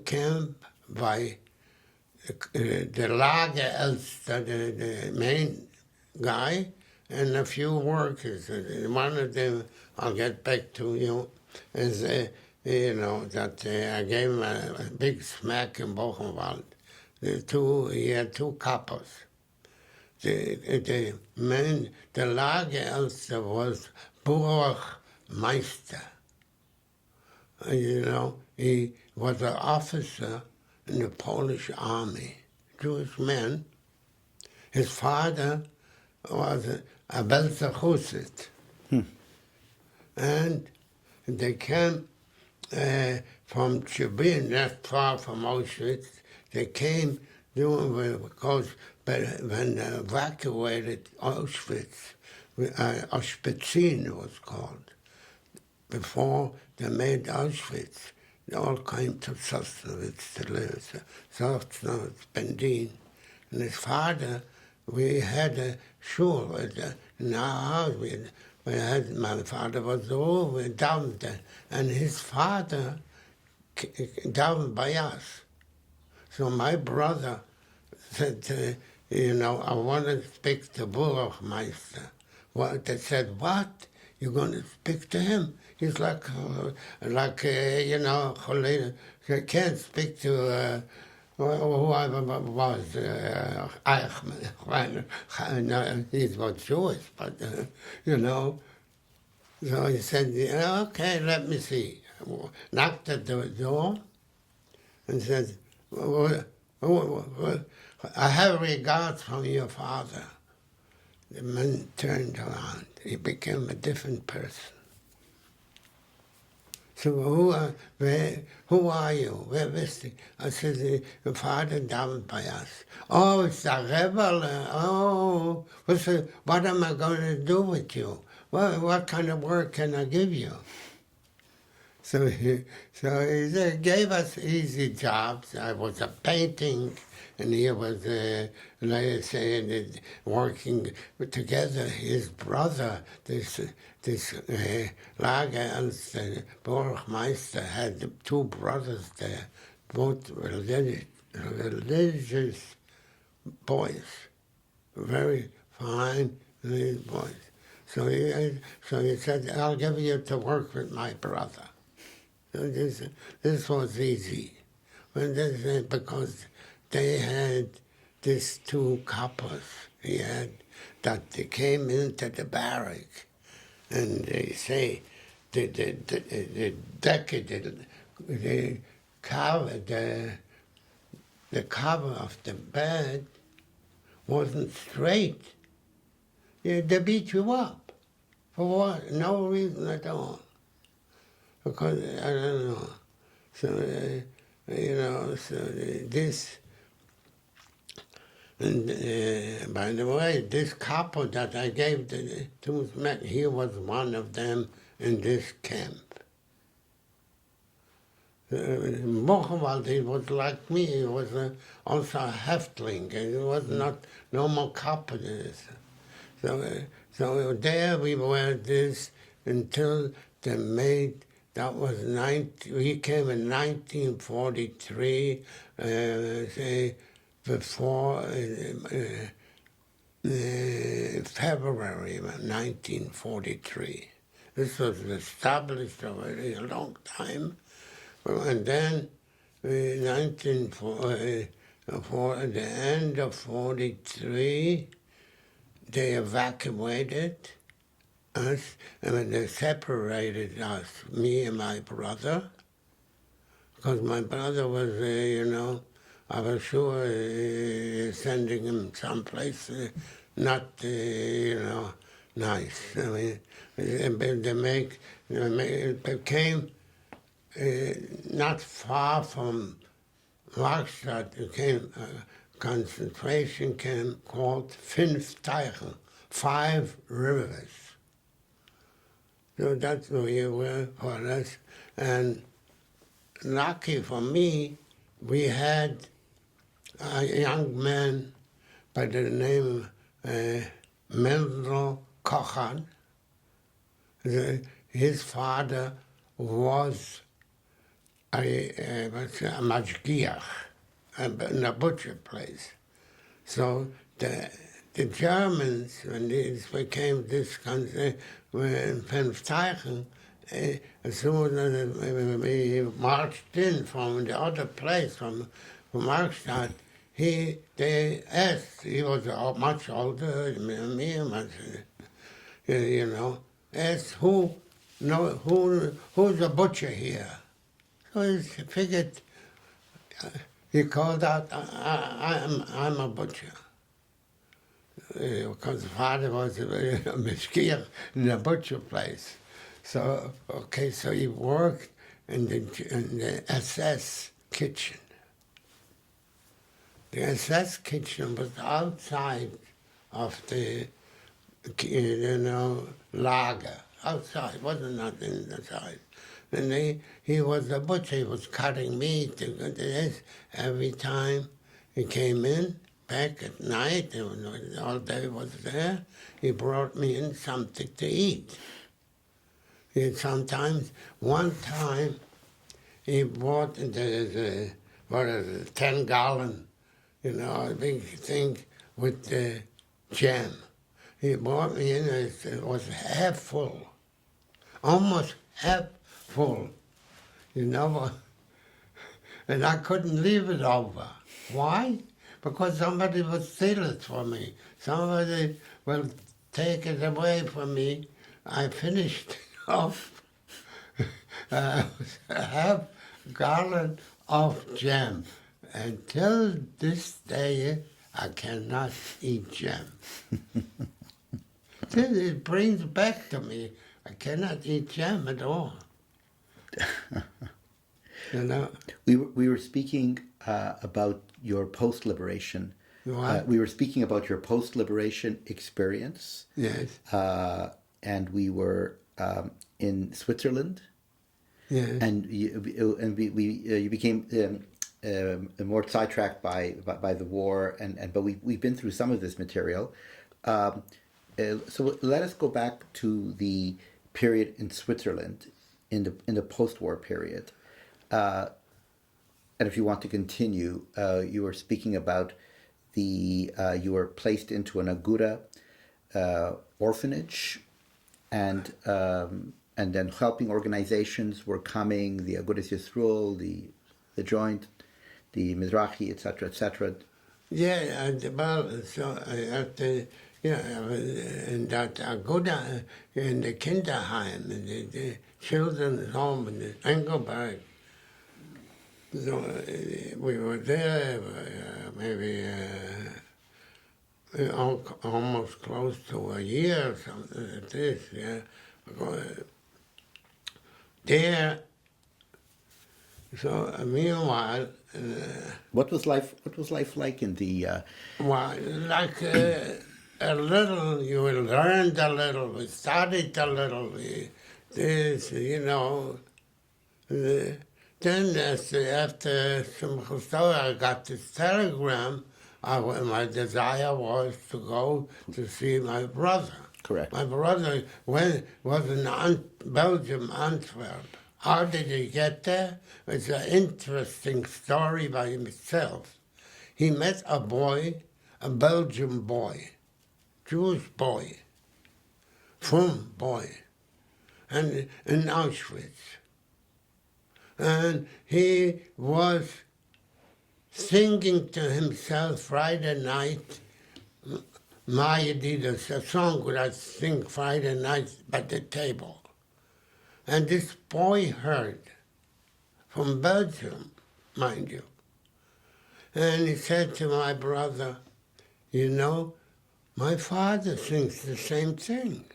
camp by the Lagerelster, the main guy, and a few workers. One of them, I'll get back to you, is, that I gave him a big smack in Buchenwald. He had 2 coppers. The Lagerelster was Burgmeister. He was an officer in the Polish army, Jewish man. His father was a Belzer. And they came from Chibin, not far from Auschwitz. They came because when they evacuated Auschwitz, Auschwitzin it was called. Before they made Auschwitz, they all came to Sosnovitz to live. Sosnovitz, Bendin. And his father, we had a shul in our house. My father was over down there, and his father down by us. So my brother said, I want to speak to Burgmeister. Well, they said, what? You're going to speak to him? He's like I can't speak to whoever was Eichmann. He was Jewish, but, So he said, okay, let me see. Knocked at the door and said, I have regards from your father. The man turned around. He became a different person. So who are you? Where is he? I said, your father down by us. Oh, it's a rebel. Oh, what am I going to do with you? What kind of work can I give you? So he gave us easy jobs. I was painting, and he was, working together. His brother, this Lagerelster, Burgmeister, had 2 brothers there, both religious boys, very fine religious boys. So he said, I'll give you to work with my brother. So this was easy. Well, because they had these two couples that they came into the barrack, and they say the decadent, the cover of the bed wasn't straight. They beat you up. For what? No reason at all. Because, I don't know. So, this, and by the way, this couple that I gave the two men, he was one of them in this camp. Buchenwald, he was like me, he was also a Häftling, and he was not no more couple. So there we were this until they made, that was we came in 1943, say before February 1943. This was established already a long time. And then for the end of 43, they evacuated us, and they separated us, me and my brother, because my brother was, I was sure sending him someplace not, nice. I mean, it became not far from Markstadt, it became a concentration camp called Teichen, 5 rivers. So that's where we were for us. And lucky for me, we had a young man by the name of Mendel Kochan. His father was a mashgiach in a butcher place. So the Germans, when it became this country, in Teichen, as soon as we marched in from the other place, from Markstadt, they asked, he was much older than me, asked who's a butcher here? So he figured, he called out, I'm a butcher. Because father was a mashgiach in a butcher place. So, so he worked in the SS kitchen. The SS kitchen was outside of the, lager. Outside, wasn't nothing inside. And he was a butcher, he was cutting meat and this every time he came in. Back at night, all day was there, he brought me in something to eat. Sometimes, one time, he brought the 10-gallon, a big thing with the jam. He brought me in, it was half full, almost half full, and I couldn't leave it over. Why? Because somebody would steal it from me. Somebody will take it away from me. I finished off a half-gallon of jam. Until this day, I cannot eat jam. It brings back to me, I cannot eat jam at all. We were speaking about your post-liberation. We were speaking about your post-liberation experience. Yes. And we were in Switzerland. Yes. And you became more sidetracked by the war, but we've been through some of this material. So let us go back to the period in Switzerland, in the post-war period. And if you want to continue, you were speaking about you were placed into an Aguda orphanage, and and then helping organizations were coming, the Agudas Yisrael, the Joint, the Mizrahi, etc., etc. Yeah, and well, so at the, in that Aguda, in the Kinderheim, in the children's home in the Engelberg. So we were there maybe almost close to a year or something like this, yeah. There, so meanwhile, What was life like in the? well, like a little, you learned a little, we studied a little, this, then after some I got this telegram. My desire was to go to see my brother. Correct. My brother was in Belgium, Antwerp. How did he get there? It's an interesting story by himself. He met a boy, a Belgian boy, Jewish boy, from boy, and in Auschwitz. And he was singing to himself Friday night. Meyer did a song that I sing Friday night by the table. And this boy heard, from Belgium, mind you. And he said to my brother, my father sings the same thing,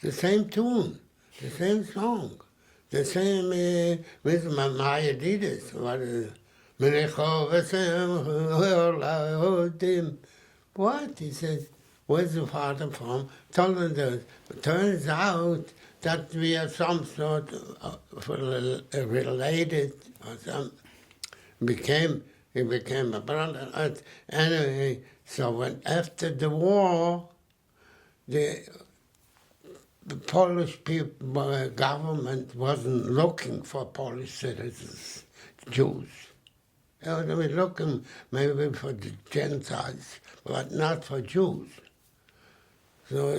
the same tune, the same song, the same, Meyer did it. What? He says, where's the father from? Told him that it turns out that we are some sort of related or something. He became a brother. Anyway, so when after the war, the Polish people, government wasn't looking for Polish citizens, Jews. They were looking maybe for the Gentiles, but not for Jews. So,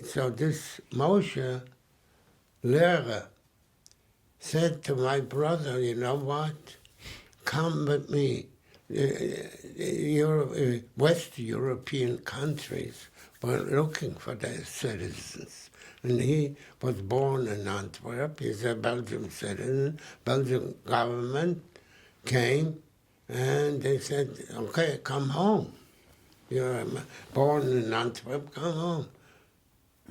so this Moshe Lehrer said to my brother, you know what? Come with me. West European countries were looking for their citizens. And he was born in Antwerp. He's a Belgian citizen. Belgian government came and they said, okay, come home. You're born in Antwerp, come home.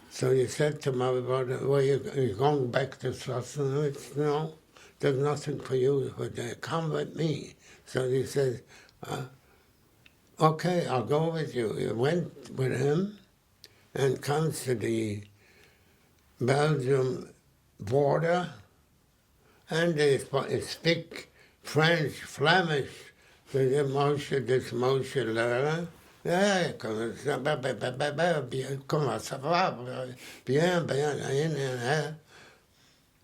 So he said to my brother, well, you're going back to Sosnovitz? No, there's nothing for you there. Come with me. So he said, okay, I'll go with you. He went with him and comes to the Belgium border, and they speak French, Flemish, this Moshe Lehrer. Yeah, comment ça va? Bien, bien.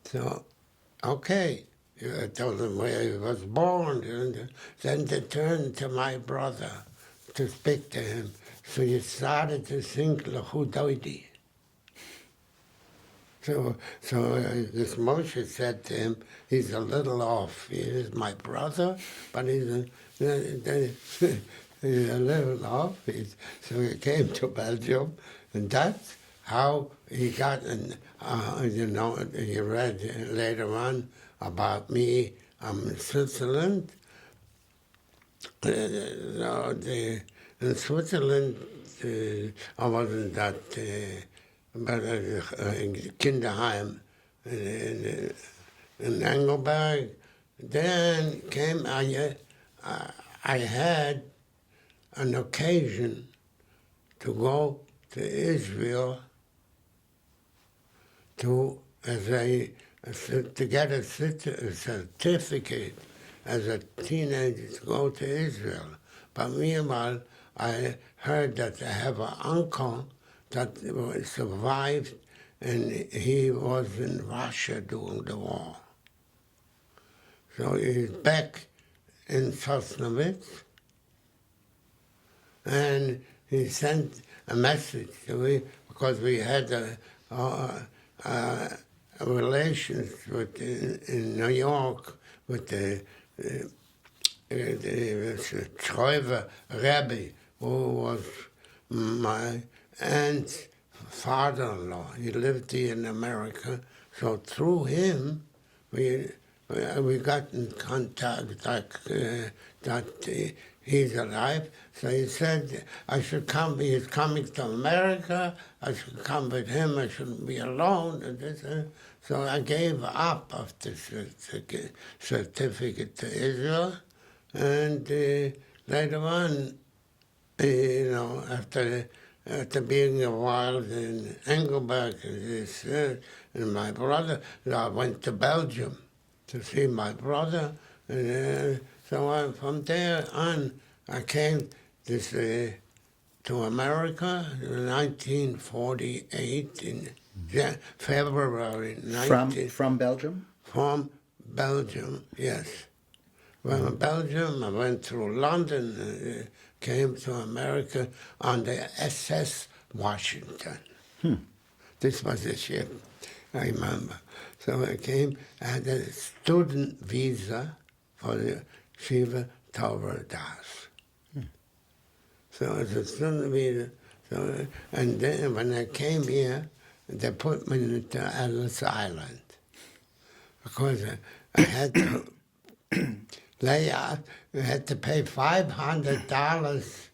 So, okay. I told him where he was born. And then they turned to my brother to speak to him. So he started to sing Lechu Doidi. So this Moshe said to him, he's a little off. He is my brother, but he's a little off. So he came to Belgium, and that's how he got, he read later on about me in Switzerland. In Switzerland, I wasn't that... but in Kinderheim in Engelberg. Then came I had an occasion to go to Israel to get a certificate as a teenager to go to Israel. But meanwhile, I heard that I have an uncle that survived, and he was in Russia during the war. So he's back in Sosnovitz, and he sent a message to me because we had relations with in New York with the Schreiber Rebbe, who was my aunt's father-in-law. He lived here in America, so through him, we got in contact that he's alive. So he said I should come. He's coming to America. I should come with him. I shouldn't be alone. And this, so I gave up of the certificate to Israel, and later on, after being a while in Engelberg and my brother, I went to Belgium to see my brother. And so from there on, I came to America in 1948, in February 19... From Belgium? From Belgium, yes. From Belgium, I went through London, came to America on the SS Washington. This was a ship, I remember. So I came, I had a student visa for the Shiva Tower Das. So it's a student visa. So, and then when I came here, they put me into Ellis Island because I had to lay out. We had to pay $500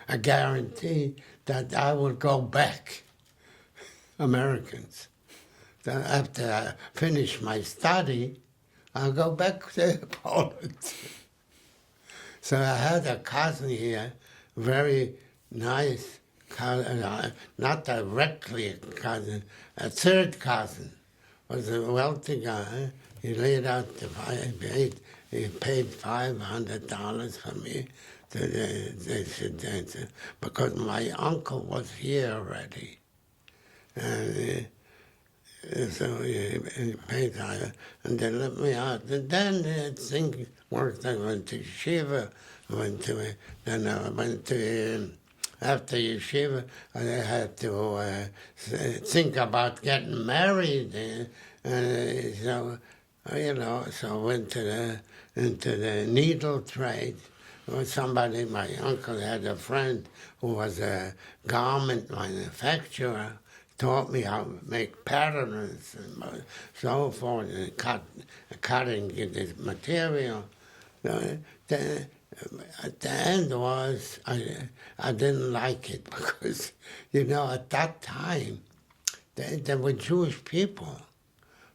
a guarantee that I would go back, Americans. So after I finish my study, I'll go back to Poland. So I had a cousin here, very nice cousin, not directly a cousin, a third cousin, was a wealthy guy. He laid out he paid $500 for me because my uncle was here already. And so he paid higher, and they let me out. And then things worked. I went to yeshiva. Then I went to, after yeshiva, I had to think about getting married. So I went into the needle trade. Somebody, my uncle had a friend who was a garment manufacturer, taught me how to make patterns and so forth, and cutting this material. So at the end was, I didn't like it because, at that time, there were Jewish people.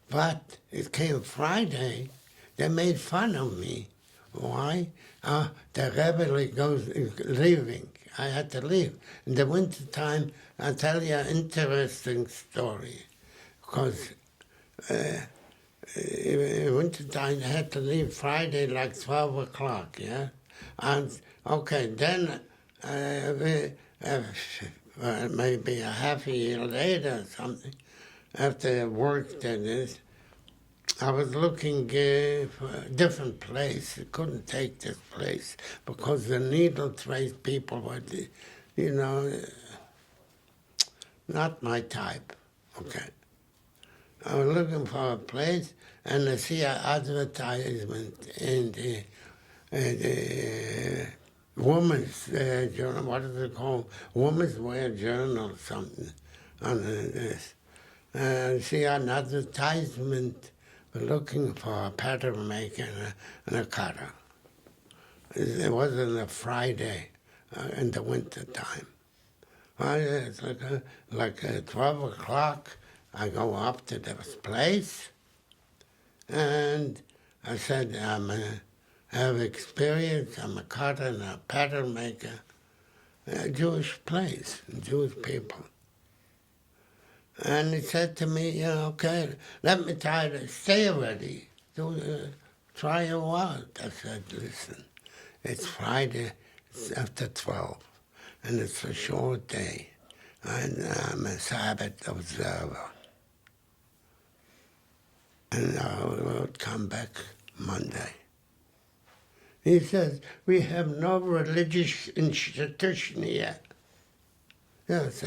But it came Friday, they made fun of me. Why? The Rebbe goes leaving. I had to leave. In the wintertime, I'll tell you an interesting story. Because in wintertime, I had to leave Friday like 12 o'clock, yeah? And, okay, then maybe a half a year later or something, after I worked in this, I was looking for a different place. I couldn't take this place because the needle trace people were, not my type. Okay. I was looking for a place, and I see an advertisement in the Women's Journal, what is it called? Women's Wear Journal, something, on this. I see an advertisement looking for a pattern maker and a cutter. It wasn't a Friday in the winter time. Well, it's like 12 o'clock. I go up to this place, and I said, I have experience. I'm a cutter and a pattern maker. A Jewish place, Jewish people. And he said to me, okay, let me try to stay ready. Try your work. I said, listen, it's Friday, it's after 12, and it's a short day, and I'm a Sabbath observer. And I will come back Monday. He says, we have no religious institution yet. Yes,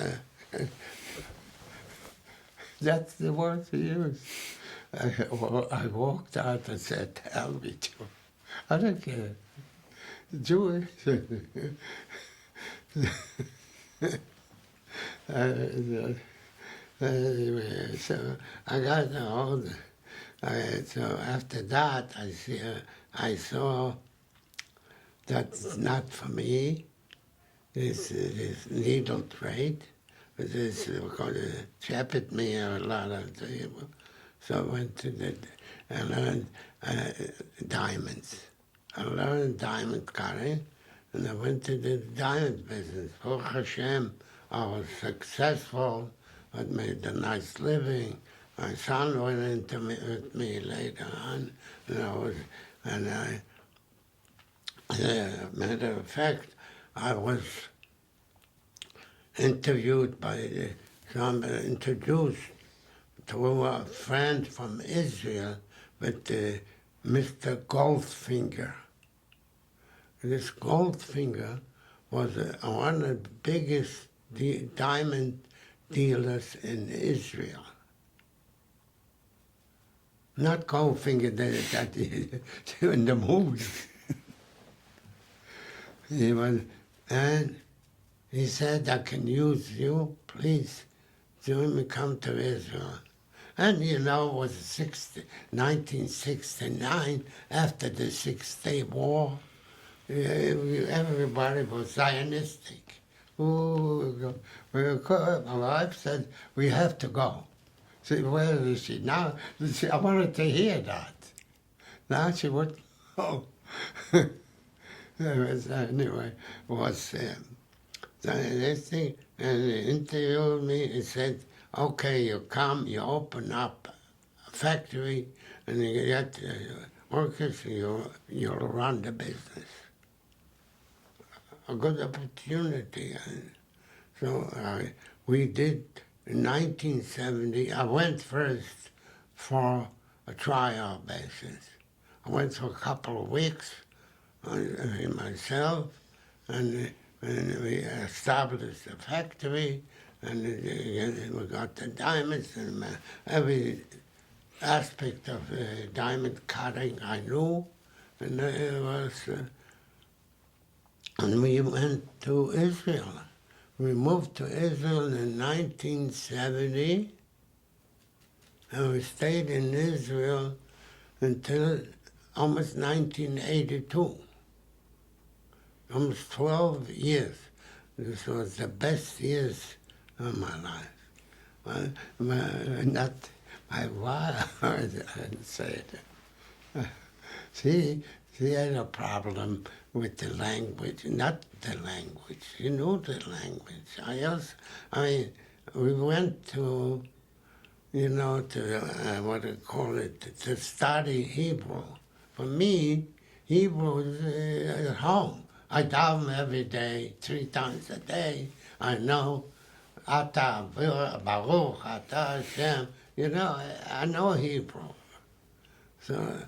That's the word he used. I walked out and said, hell with you. I don't care. Jewish. Anyway, so I got old. So after that, I saw that's not for me. This needle trade. This going to shepherd me a lot of people. So I went to I learned diamonds. I learned diamond cutting, and I went to the diamond business. Baruch Hashem, I was successful. I made a nice living. My son went into with me later on, and matter of fact, I was interviewed by somebody, introduced to a friend from Israel with Mr. Goldfinger. This Goldfinger was one of the biggest diamond dealers in Israel. Not Goldfinger that in the movies. And he said, I can use you, please, join me, come to Israel. And it was 1969, after the Six-Day War. Everybody was Zionistic. Ooh, my wife said, we have to go. See, where is she now? I wanted to hear that. Now she would go. Anyway, was Zionistic, and he interviewed me and said, okay, you come, you open up a factory, and you get workers, you'll run the business. A good opportunity. And so we did, in 1970, I went first for a trial basis. I went for a couple of weeks myself, and we established a factory, and we got the diamonds, and every aspect of diamond cutting I knew, and it was, and we went to Israel. We moved to Israel in 1970, and we stayed in Israel until almost 1982. Almost 12 years. This was the best years of my life. Not my wife, I didn't say it. She had a problem with the language, not the language. She knew the language. We went to, what do you call it, to study Hebrew. For me, Hebrew was at home. I daven every day, 3 times a day. I know, Ata Baruch, Ata Hashem. I know Hebrew. So,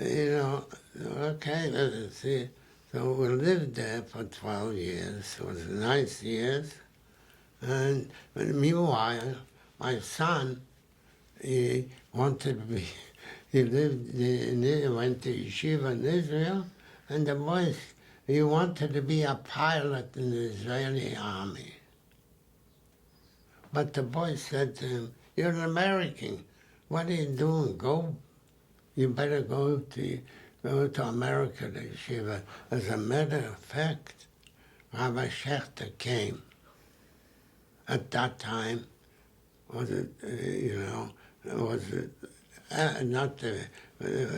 okay, let's see. So we lived there for 12 years. It was nice years. And meanwhile, my son, he wanted to be, he went to yeshiva in Israel, and the boys, he wanted to be a pilot in the Israeli army. But the boy said to him, you're an American. What are you doing? You better go to America to yeshiva. As a matter of fact, Rabbi Schechter came. At that time, not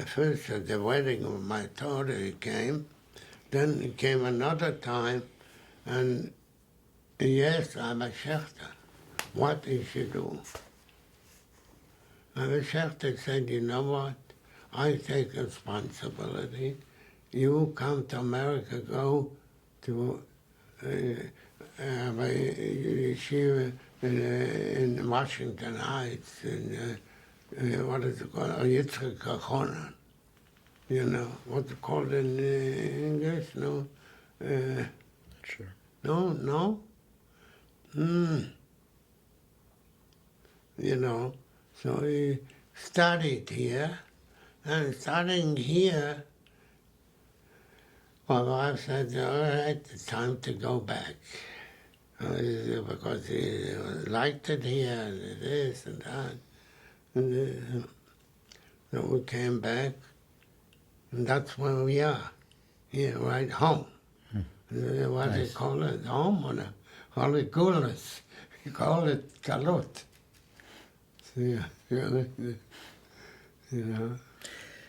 first at the wedding of my daughter he came. Then it came another time, and he asked Rabbi Schechter, what he should do. Rabbi Schechter said, you know what? I take responsibility. You come to America, go to yeshiva in Washington Heights, and what is it called? Yitzchak Kachonan. What's it called in English? No? Sure. No? you know. So he studied here, and studying here, my wife said, all right, it's time to go back. Because he liked it here, and this and that. And so we came back, and that's where we are, here, right home. What do you call it? Home or the Holy Gulas. You call it Galut. Yeah, you know.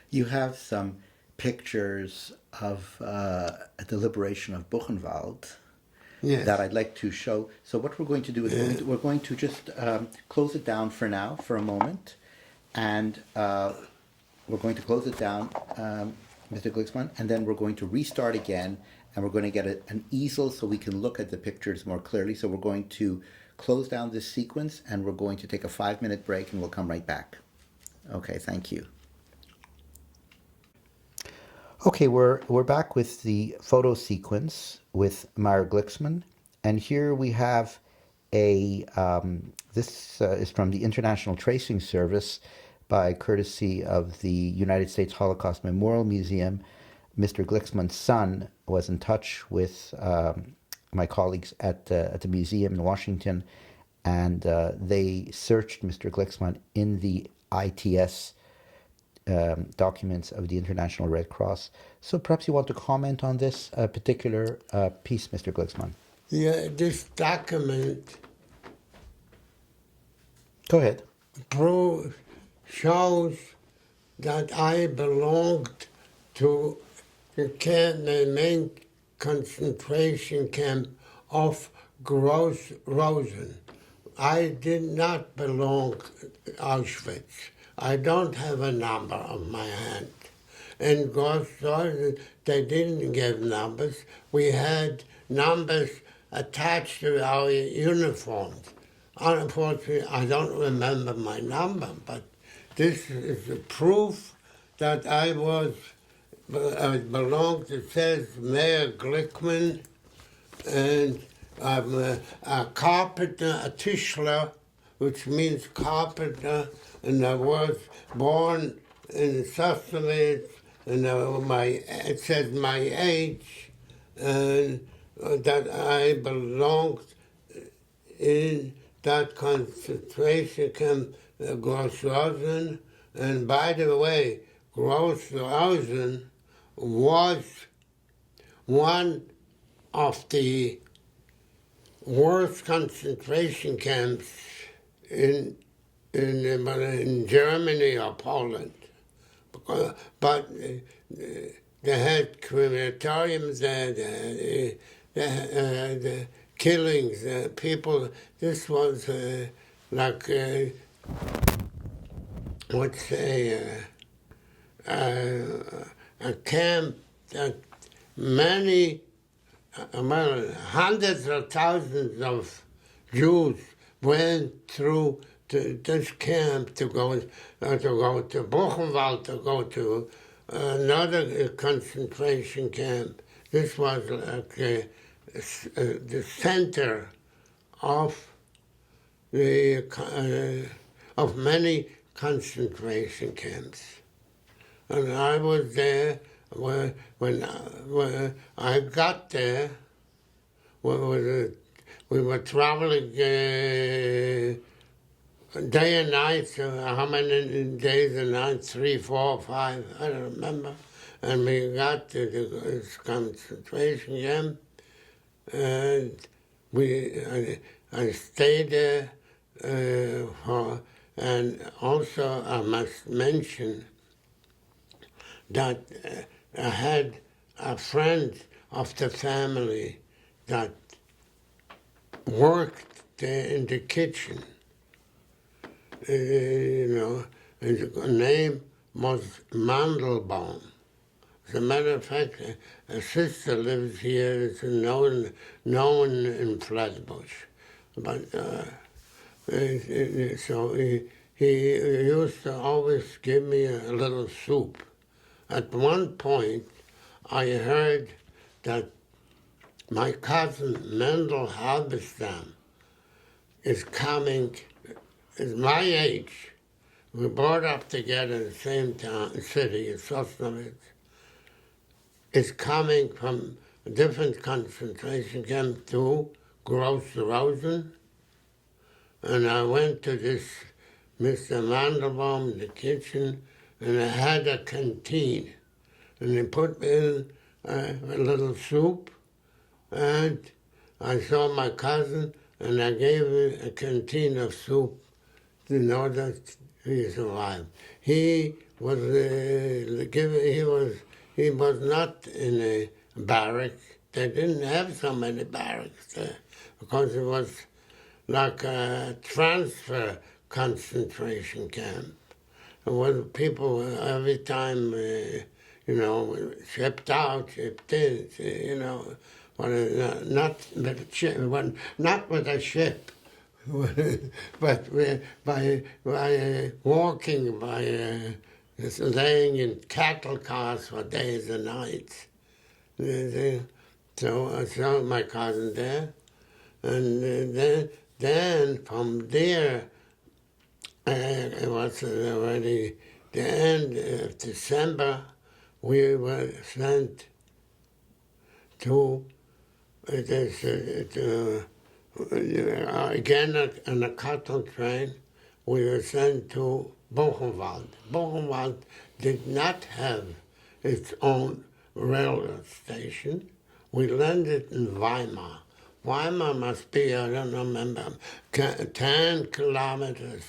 You have some pictures of the liberation of Buchenwald Yes. that I'd like to show. So what we're going to do is we're going to just close it down for now, for a moment, and we're going to close it down, Mr. Glickman, and then we're going to restart again, and we're going to get an easel so we can look at the pictures more clearly. So we're going to close down this sequence, and we're going to take a 5-minute break, and we'll come right back. Okay, thank you. Okay, we're back with the photo sequence with Meyer Glickman, and here we have this is from the International Tracing Service by courtesy of the United States Holocaust Memorial Museum. Mr. Glickman's son was in touch with my colleagues at the museum in Washington, and they searched Mr. Glickman in the ITS documents of the International Red Cross. So perhaps you want to comment on this particular piece, Mr. Glickman. Yeah, this document Go ahead. shows that I belonged to the main concentration camp of Gross-Rosen. I did not belong to Auschwitz. I don't have a number on my hand. In Gross-Rosen, they didn't give numbers. We had numbers attached to our uniforms. Unfortunately, I don't remember my number, but this is a proof that I belonged. It says Meyer Glickman, and I'm a carpenter, a Tischler, which means carpenter, and I was born in Sosnovitz, and it says my age, and that I belonged in that concentration camp, Gross-Rosen. And by the way, Gross-Rosen was one of the worst concentration camps in Germany or Poland. But they had crematoriums there, they had killings, people. This was like, let's say, a camp that many, hundreds of thousands of Jews went through to this camp to go to Buchenwald, to go to another concentration camp. This was like the center of of many concentration camps, and I was there when I got there. We were traveling day and night. How many days and nights? 3, 4, 5. I don't remember. And we got to this concentration camp, and I stayed there and also I must mention that I had a friend of the family that worked there in the kitchen. His name was Mandelbaum. As a matter of fact, a sister lives here. It's known in Flatbush. But so he used to always give me a little soup. At one point, I heard that my cousin Mendel Halberstam is coming is my age. We brought up together in the same town, city, Sosnovitz, is coming from a different concentration camp to Gross-Rosen. And I went to this Mr. Mandelbaum in the kitchen, and I had a canteen. And they put me in a little soup, and I saw my cousin, and I gave him a canteen of soup to know that he is alive. He was he was not in a barrack. They didn't have so many barracks there because it was like a transfer concentration camp. It was people every time, shipped out, shipped in, but not with a ship, not with a ship, but by walking, by just laying in cattle cars for days and nights. So I saw my cousin there, and then from there, it was already the end of December, we were sent to, again on a cattle train, we were sent to Buchenwald. Buchenwald did not have its own railroad station. We landed in Weimar. Weimar must be, I don't remember, 10 kilometers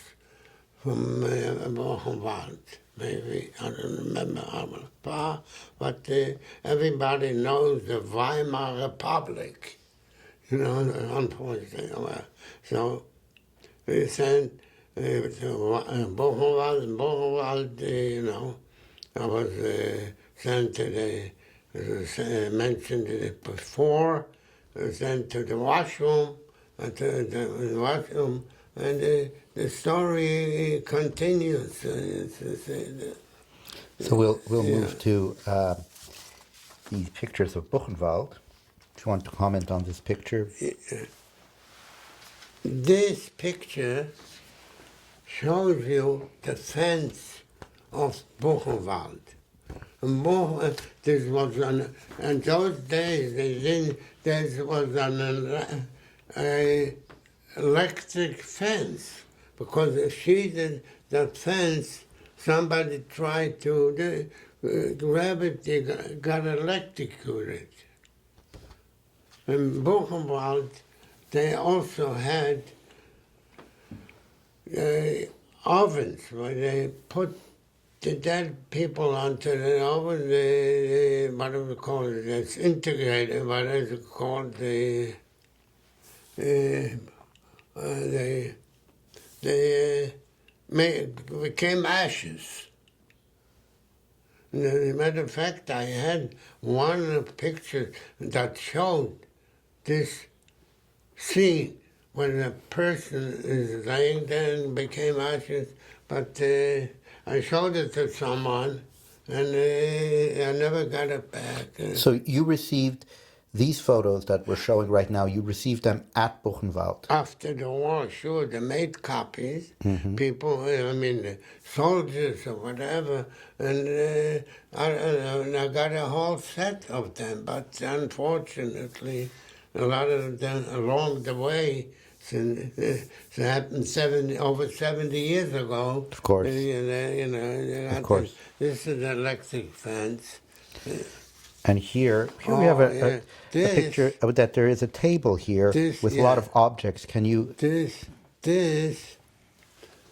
from Buchenwald, maybe. I don't remember how far, but everybody knows the Weimar Republic, unfortunately. So we sent to Buchenwald, and Buchenwald, I was sent to the, as I mentioned it before, sent to the washroom, and the story continues. So we'll move to these pictures of Buchenwald. Do you want to comment on this picture? This picture shows you the fence of Buchenwald. This was in those days, there was an electric fence, because if she did that fence, somebody tried to grab it, they got electrocuted. In Buchenwald, they also had ovens where they put the dead people onto the oven, what do we call it? It's integrated, what is it called? They became ashes. And as a matter of fact, I had one picture that showed this scene when a person is laying there and became ashes, but I showed it to someone, and I never got it back. So you received these photos that we're showing right now, you received them at Buchenwald? After the war, sure, they made copies. People, the soldiers or whatever, and I got a whole set of them, but unfortunately, a lot of them along the way, it happened over 70 years ago. Of course. Of course. This is an electric fence. And here we have a picture of that. There is a table here with a lot of objects. Can you? This is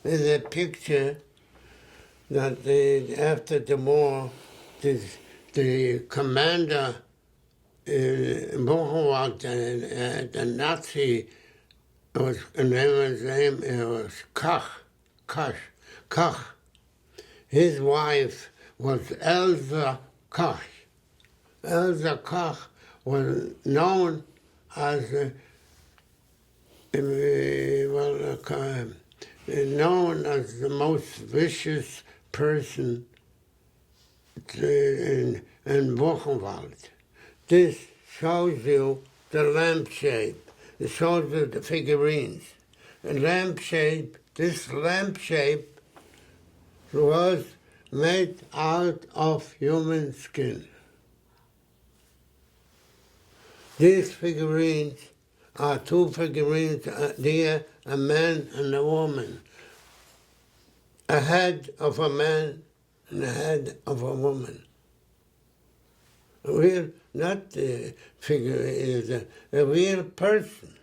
a picture that after the war, the commander in Buchenwald, the Nazi, his name was Koch. His wife was Elsa Koch. Elsa Koch was known as the most vicious person in Buchenwald. This shows you the lampshade. It shows you the figurines. A lampshade this lamp shape was made out of human skin. These figurines are two figurines, there, a man and a woman. A head of a man and a head of a woman. A real, not the figure, is a real person.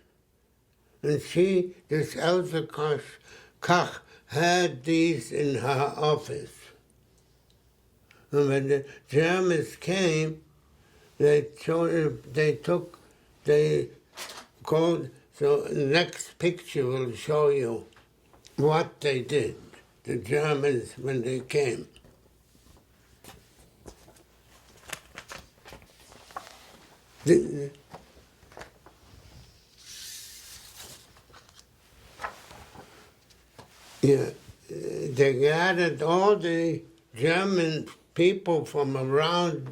And she, this Elsa Koch, had these in her office. And when the Germans came, they called, so the next picture will show you what they did, the Germans, when they came. They gathered all the German people from around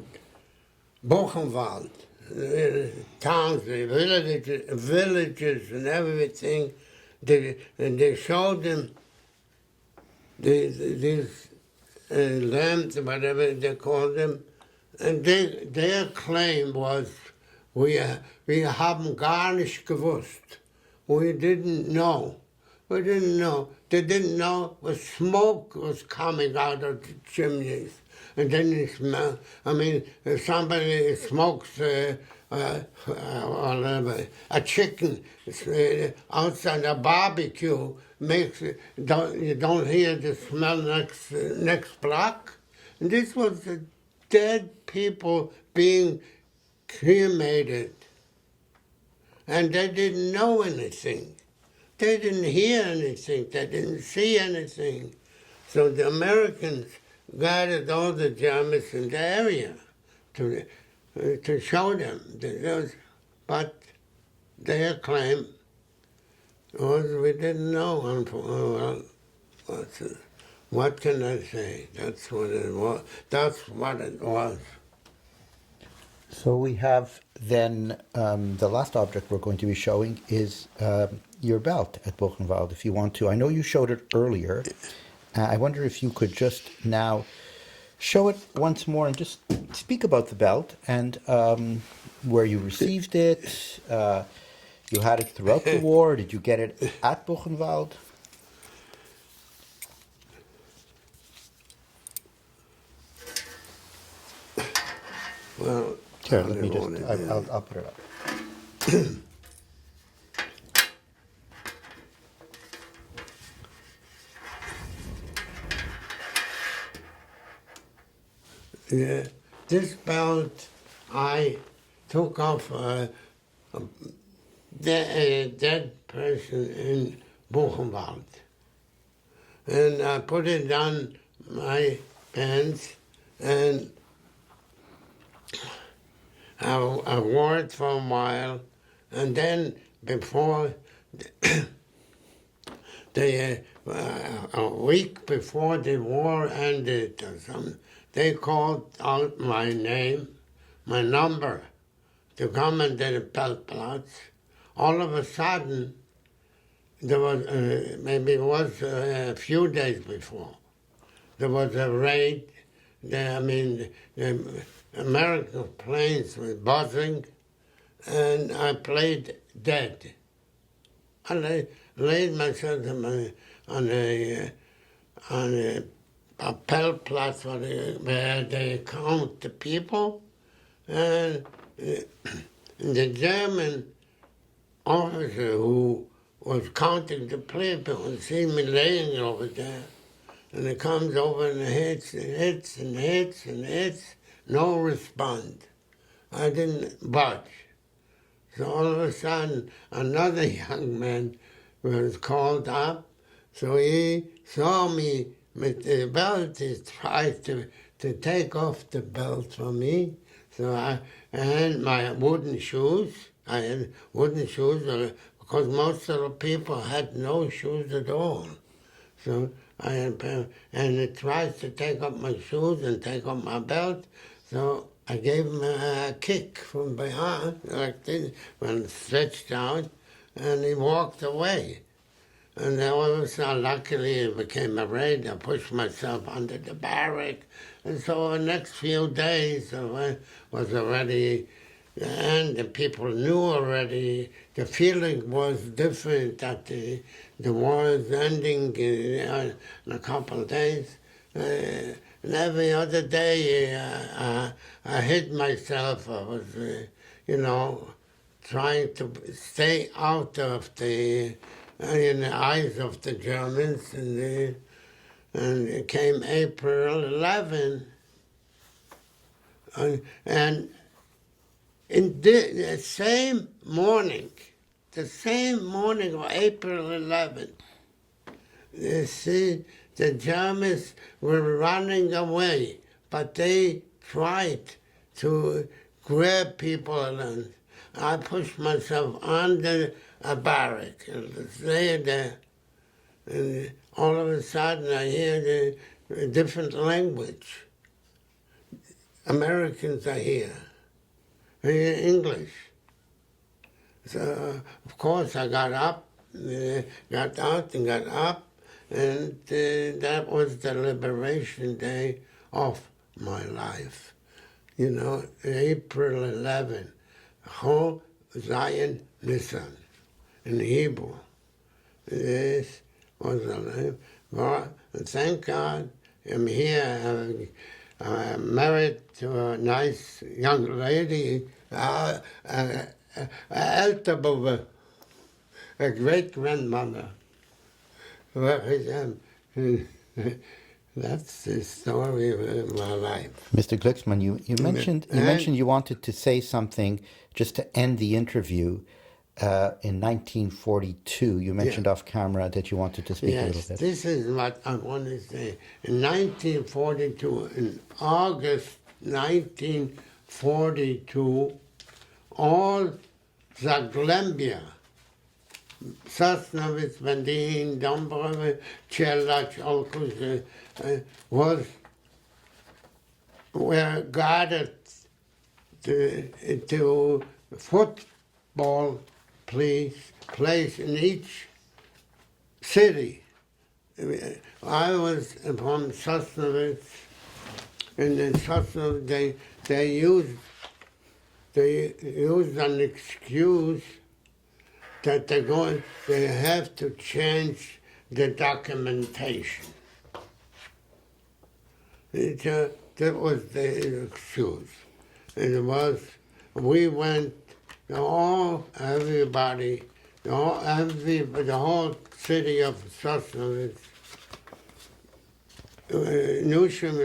Buchenwald, towns, the villages and everything, and they showed them these lamps, whatever they called them, and their claim was, wir haben gar nicht gewusst. We didn't know. We didn't know. They didn't know what smoke was coming out of the chimneys. And then you smell, I mean, if somebody smokes a chicken outside a barbecue, you don't hear the smell next block. And this was the dead people being cremated. And they didn't know anything. They didn't hear anything. They didn't see anything. So the Americans gathered all the Germans in the area to show them. But their claim was we didn't know. Well, what can I say? That's what it was. That's what it was. So we have then the last object we're going to be showing is your belt at Buchenwald, if you want to. I know you showed it earlier. I wonder if you could just now show it once more and just speak about the belt and where you received it. You had it throughout the war. Did you get it at Buchenwald? Well, here, let me just, I'll put it up. Yeah, this belt I took off a dead person in Buchenwald. And I put it on my pants and I wore it for a while. And then before, a week before the war ended or something, they called out my name, my number, to come into the Peltplatz. All of a sudden, there was, maybe it was a few days before, there was a raid. The American planes were buzzing, and I played dead. And I laid myself on a Peltplatz where they count the people, and the German officer who was counting the people see me laying over there, and he comes over and hits and hits and hits and hits, no response. I didn't budge. So all of a sudden, another young man was called up, so he saw me with the belt. He tried to take off the belt from me. So I had my wooden shoes. I had wooden shoes because most of the people had no shoes at all. So and he tried to take up my shoes and take up my belt. So I gave him a kick from behind, like this, when stretched out, and he walked away. And then all of a sudden, luckily, I became afraid. I pushed myself under the barrack. And so the next few days I was already, and the people knew already, the feeling was different that the war is ending in a couple of days. And every other day I hid myself. I was, trying to stay out of in the eyes of the Germans, and it came April 11, and in the same morning of April 11, you see, the Germans were running away, but they tried to grab people, and I pushed myself under a barrack and stay there. And all of a sudden I hear the different language. Americans are here. I hear English. So, of course, I got up, got out and got up, and that was the liberation day of my life. April 11, Ho Zion Nissan, in Hebrew. This was the name. Well, thank God I'm here. I'm married to a nice young lady, älter Bube, a great-grandmother. That's the story of my life. Mr. Glickman, you mentioned you wanted to say something just to end the interview. In 1942, you mentioned off camera that you wanted to speak a little bit. Yes, this is what I want to say. In 1942, in August 1942, all Zaglembia, Sosnovitz, Bandin, Dombrove, Chelach, Olkus, were guarded to football place in each city. I was from Sosnovitz, and in Sosnovitz they used an excuse that they have to change the documentation. That was the excuse. We went, everybody, the whole city of Sosnovitz, Nushim,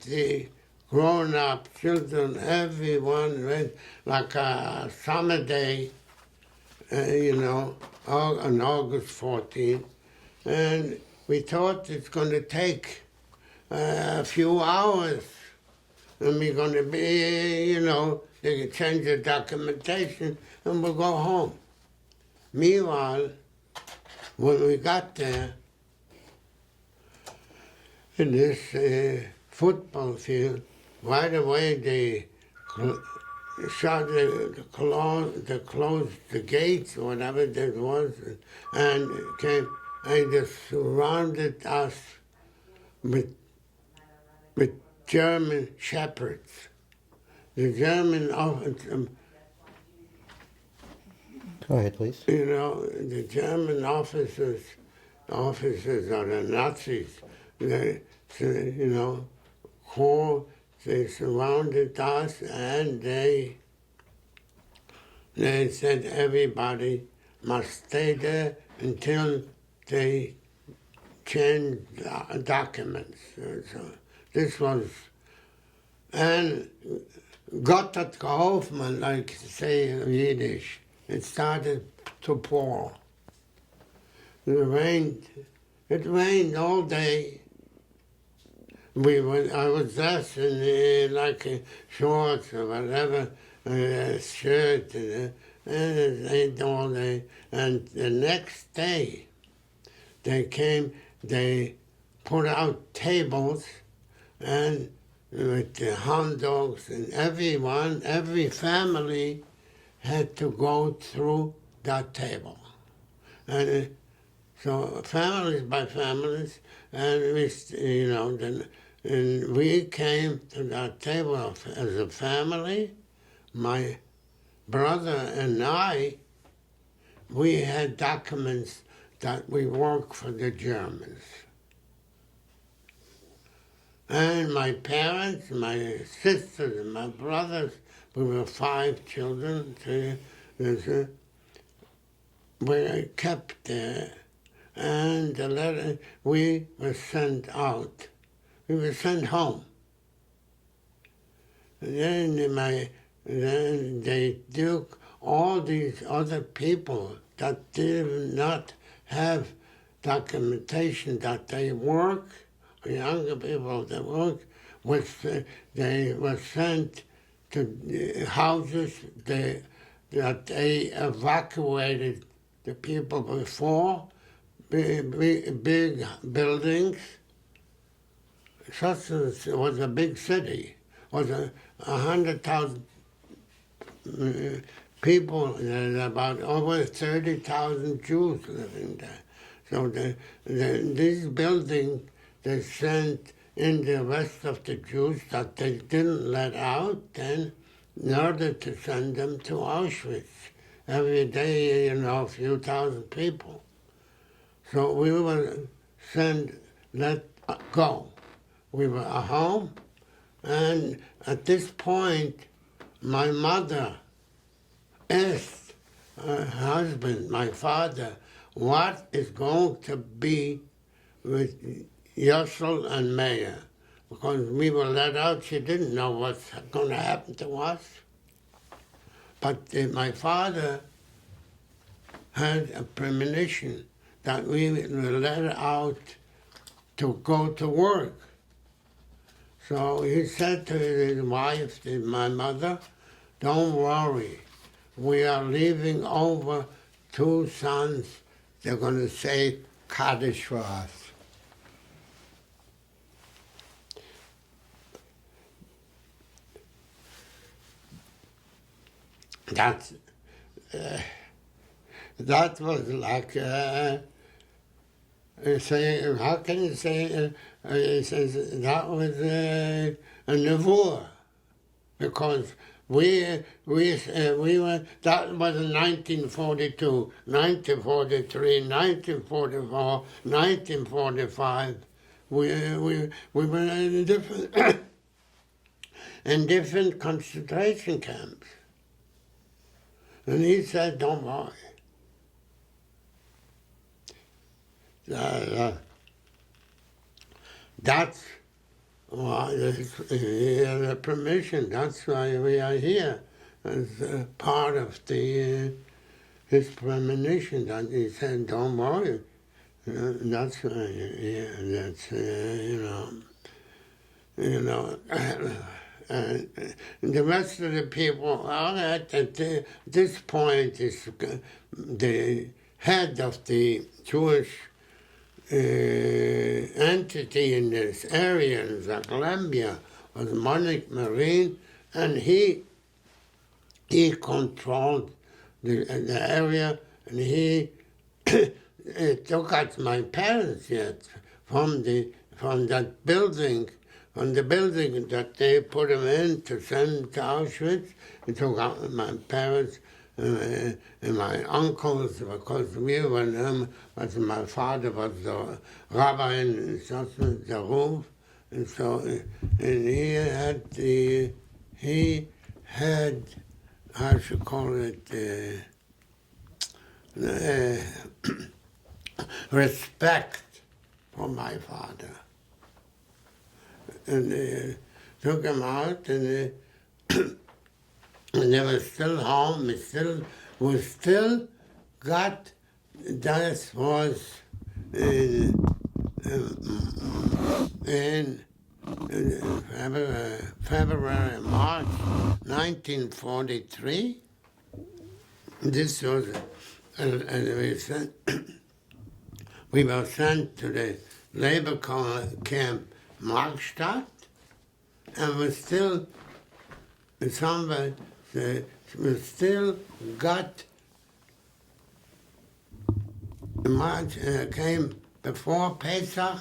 the grown-up children, everyone went like a summer day, on August 14th, and we thought it's going to take a few hours, and we're going to be, they can change the documentation, and we'll go home. Meanwhile, when we got there, in this football field, right away they closed the gates or whatever that was, and they surrounded us with German shepherds. The German officers. Go ahead, please. The German officers are the Nazis. They surrounded us, and they said everybody must stay there until they change documents. So this was, and Gott hat geholfen, like say in Yiddish. It started to pour. It rained all day. I was dressed in like shorts or whatever, shirt, and it rained all day. And the next day, they put out tables, and with the hound dogs, and every family had to go through that table. And So families by families, and and we came to that table as a family. My brother and I, we had documents that we worked for the Germans. And my parents, my sisters, and my brothers, we were 5 children, were kept there. And the letter, we were sent out. We were sent home. And then they took all these other people that did not have documentation that they work, younger people that work, they were sent to houses that they evacuated the people before, big buildings. Sosnovitz was a big city. Was 100,000 people, and about over 30,000 Jews living there. So this building, they sent in the rest of the Jews that they didn't let out then in order to send them to Auschwitz. Every day, a few thousand people. So we were let go. We were at home, and at this point, my mother asked her husband, my father, what is going to be with Yossel and Meyer? Because we were let out, she didn't know what's going to happen to us. But my father had a premonition that we were let out to go to work. So he said to his wife, my mother, don't worry, we are leaving over 2 sons. They're going to say Kaddish for us. That was like saying, how can you say, he says, that was a nevuah, because we were, that was in 1942, 1943, 1944, 1945. We were in different, in different concentration camps. And he said, don't worry. That's why he had a permission. That's why we are here, as part of his premonition. That he said, "Don't worry." That's why. That's the rest of the people at this point is the head of the Jewish entity in this area in Zagłębia was Monique Marine, and he controlled the area, and he took out my parents yet from that building, from the building that they put them in to send to Auschwitz. He took out my parents and my uncles, because we were them, but my father was the rabbi in Sosnovitz, the roof, and so, and he had, how should I call it, respect for my father. And they took him out, and they were still home. We still got, that was in February, March 1943. This was, and we were sent to the labor camp Markstadt, and we still March came before Pesach.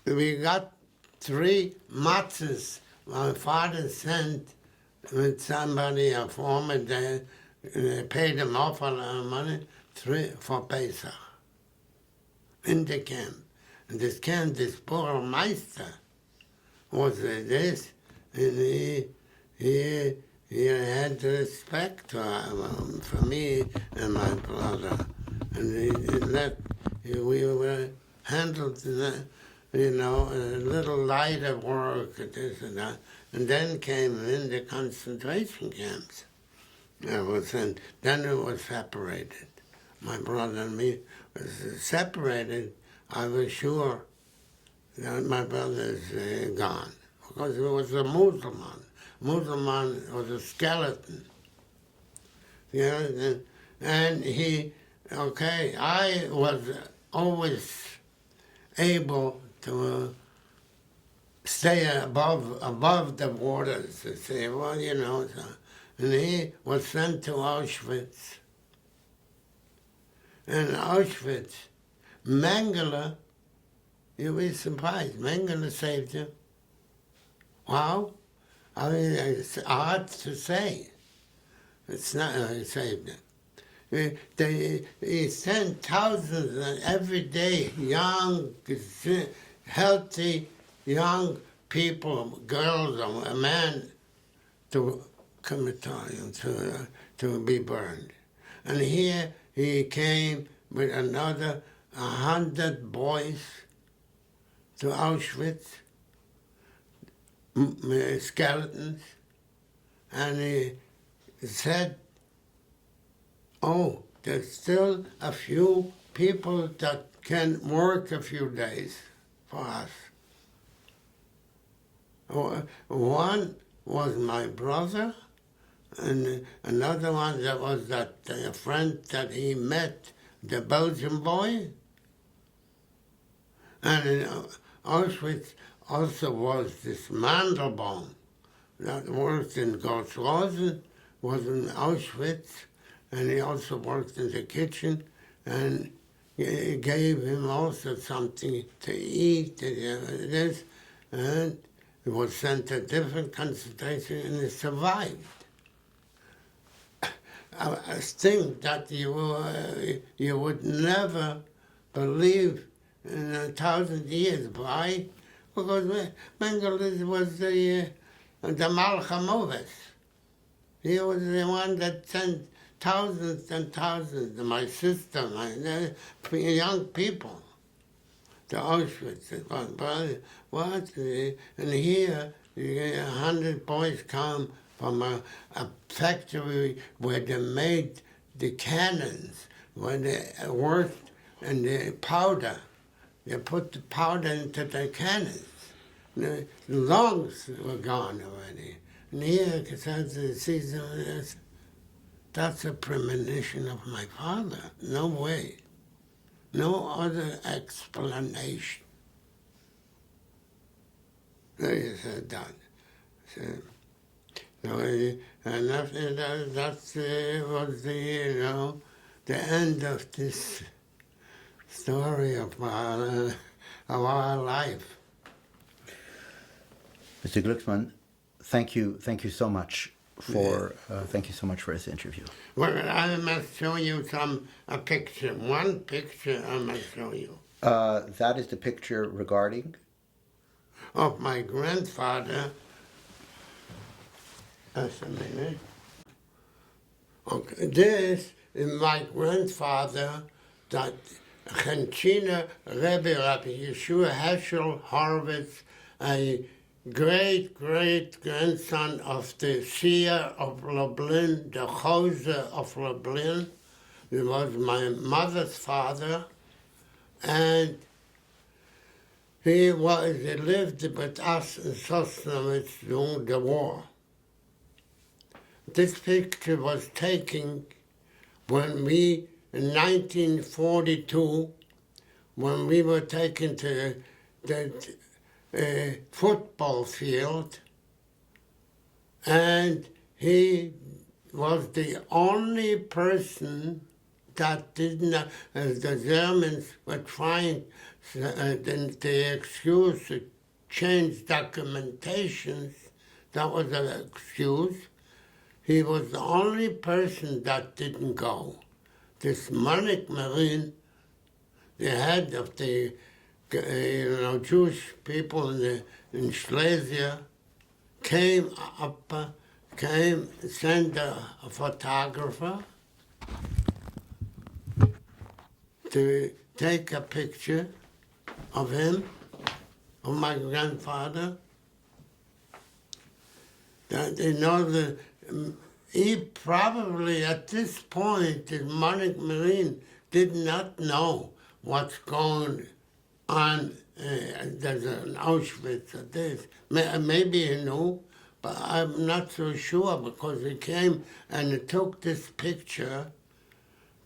We got 3 matzahs my father sent with somebody, a former day, they paid him off a lot of money, 3 for Pesach in the camp. And this camp, this Burmeister was this, and he had respect for me and my brother. And he let, we were handled, you know, a little lighter work, this and that. And then came in the concentration camps. Then it was separated. My brother and me was separated. I was sure that my brother is gone, because he was a Muslim. Muslim was a skeleton. You know, and he, okay, I was always able to stay above the waters, to say, well, you know, so, and he was sent to Auschwitz. And Auschwitz, Mengele, you'll be surprised, Mengele saved him. Wow. I mean, it's hard to say. It's not he saved him. He sent thousands every day, young, healthy, young people, girls, a man, to crematorium, to be burned. And here he came with another 100 boys to Auschwitz, skeletons, and he said, oh, there's still a few people that can work a few days for us. One was my brother, and another one that was that friend that he met, the Belgian boy. And in Auschwitz also was this Mandelbaum that worked in Gross-Rosen, was in Auschwitz, and he also worked in the kitchen, and he gave him also something to eat, this, and he was sent to different concentration, and he survived. I think that you would never believe in 1,000 years. Why? Because Mengele was the Malchamovas. He was the one that sent thousands and thousands, my sister, young people, to Auschwitz. What? And here, 100 boys come from a factory where they made the cannons, where they worked in the powder. They put the powder into the cannons. The lungs were gone already. And here, that's a premonition of my father. No way. No other explanation. They said that. So, and after that was the end of this story of our life. Mr. Glickman, thank you so much for this interview. Well, I must show you a picture. One picture I must show you. That is the picture regarding? Of my grandfather. Just a minute. Okay, this is my grandfather, that Chenchina Rebbe, Rabbi Yeshua Heschel Horowitz, a great-great-grandson of the seer of Lublin, the Choser of Lublin. He was my mother's father, and he lived with us in Sosnovitz during the war. This picture was taken when we, in 1942, when we were taken to the football field, and he was the only person that didn't, the Germans were trying the excuse to change documentations. That was an excuse. He was the only person that didn't go. This Marine, the head of the Jewish people in Silesia, came up, sent a photographer to take a picture of him, of my grandfather. That he probably at this point, the Marine did not know what's going on. There's an Auschwitz or this. Maybe he knew, but I'm not so sure, because he came and he took this picture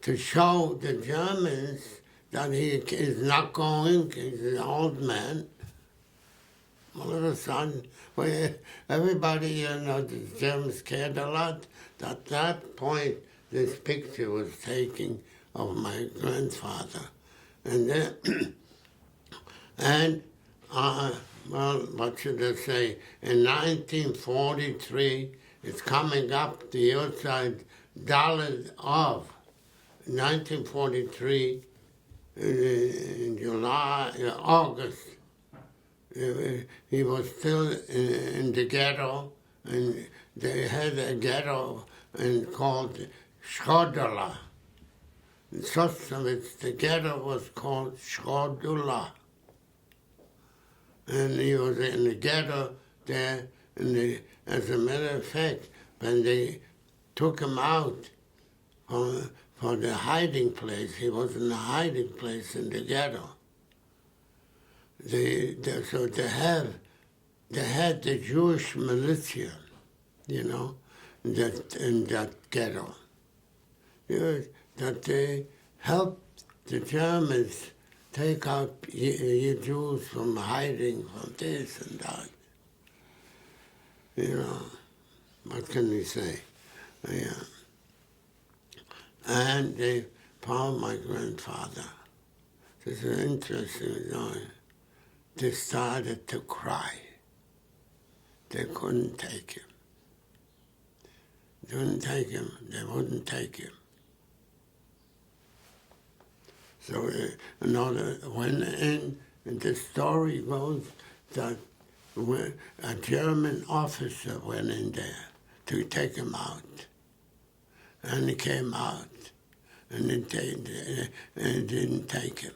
to show the Germans that he is not going, he's an old man. All of a sudden, everybody, the Germans cared a lot. At that point, this picture was taken of my grandfather. And then, well, what should I say? In 1943, it's coming up the outside dollars of 1943, in July, August. He was still in the ghetto, and they had a ghetto called Schodula. In Sosnovitz, the ghetto was called Schodula. And he was in the ghetto there, as a matter of fact, when they took him out for the hiding place, he was in the hiding place in the ghetto. So they had the Jewish militia, in that ghetto. That they helped the Germans take out Jews from hiding, from this and that. What can we say? Yeah. And they found my grandfather. This is interesting, They started to cry. They couldn't take him. They wouldn't take him. So, when and the story goes that a German officer went in there to take him out. And he came out, and it didn't take him.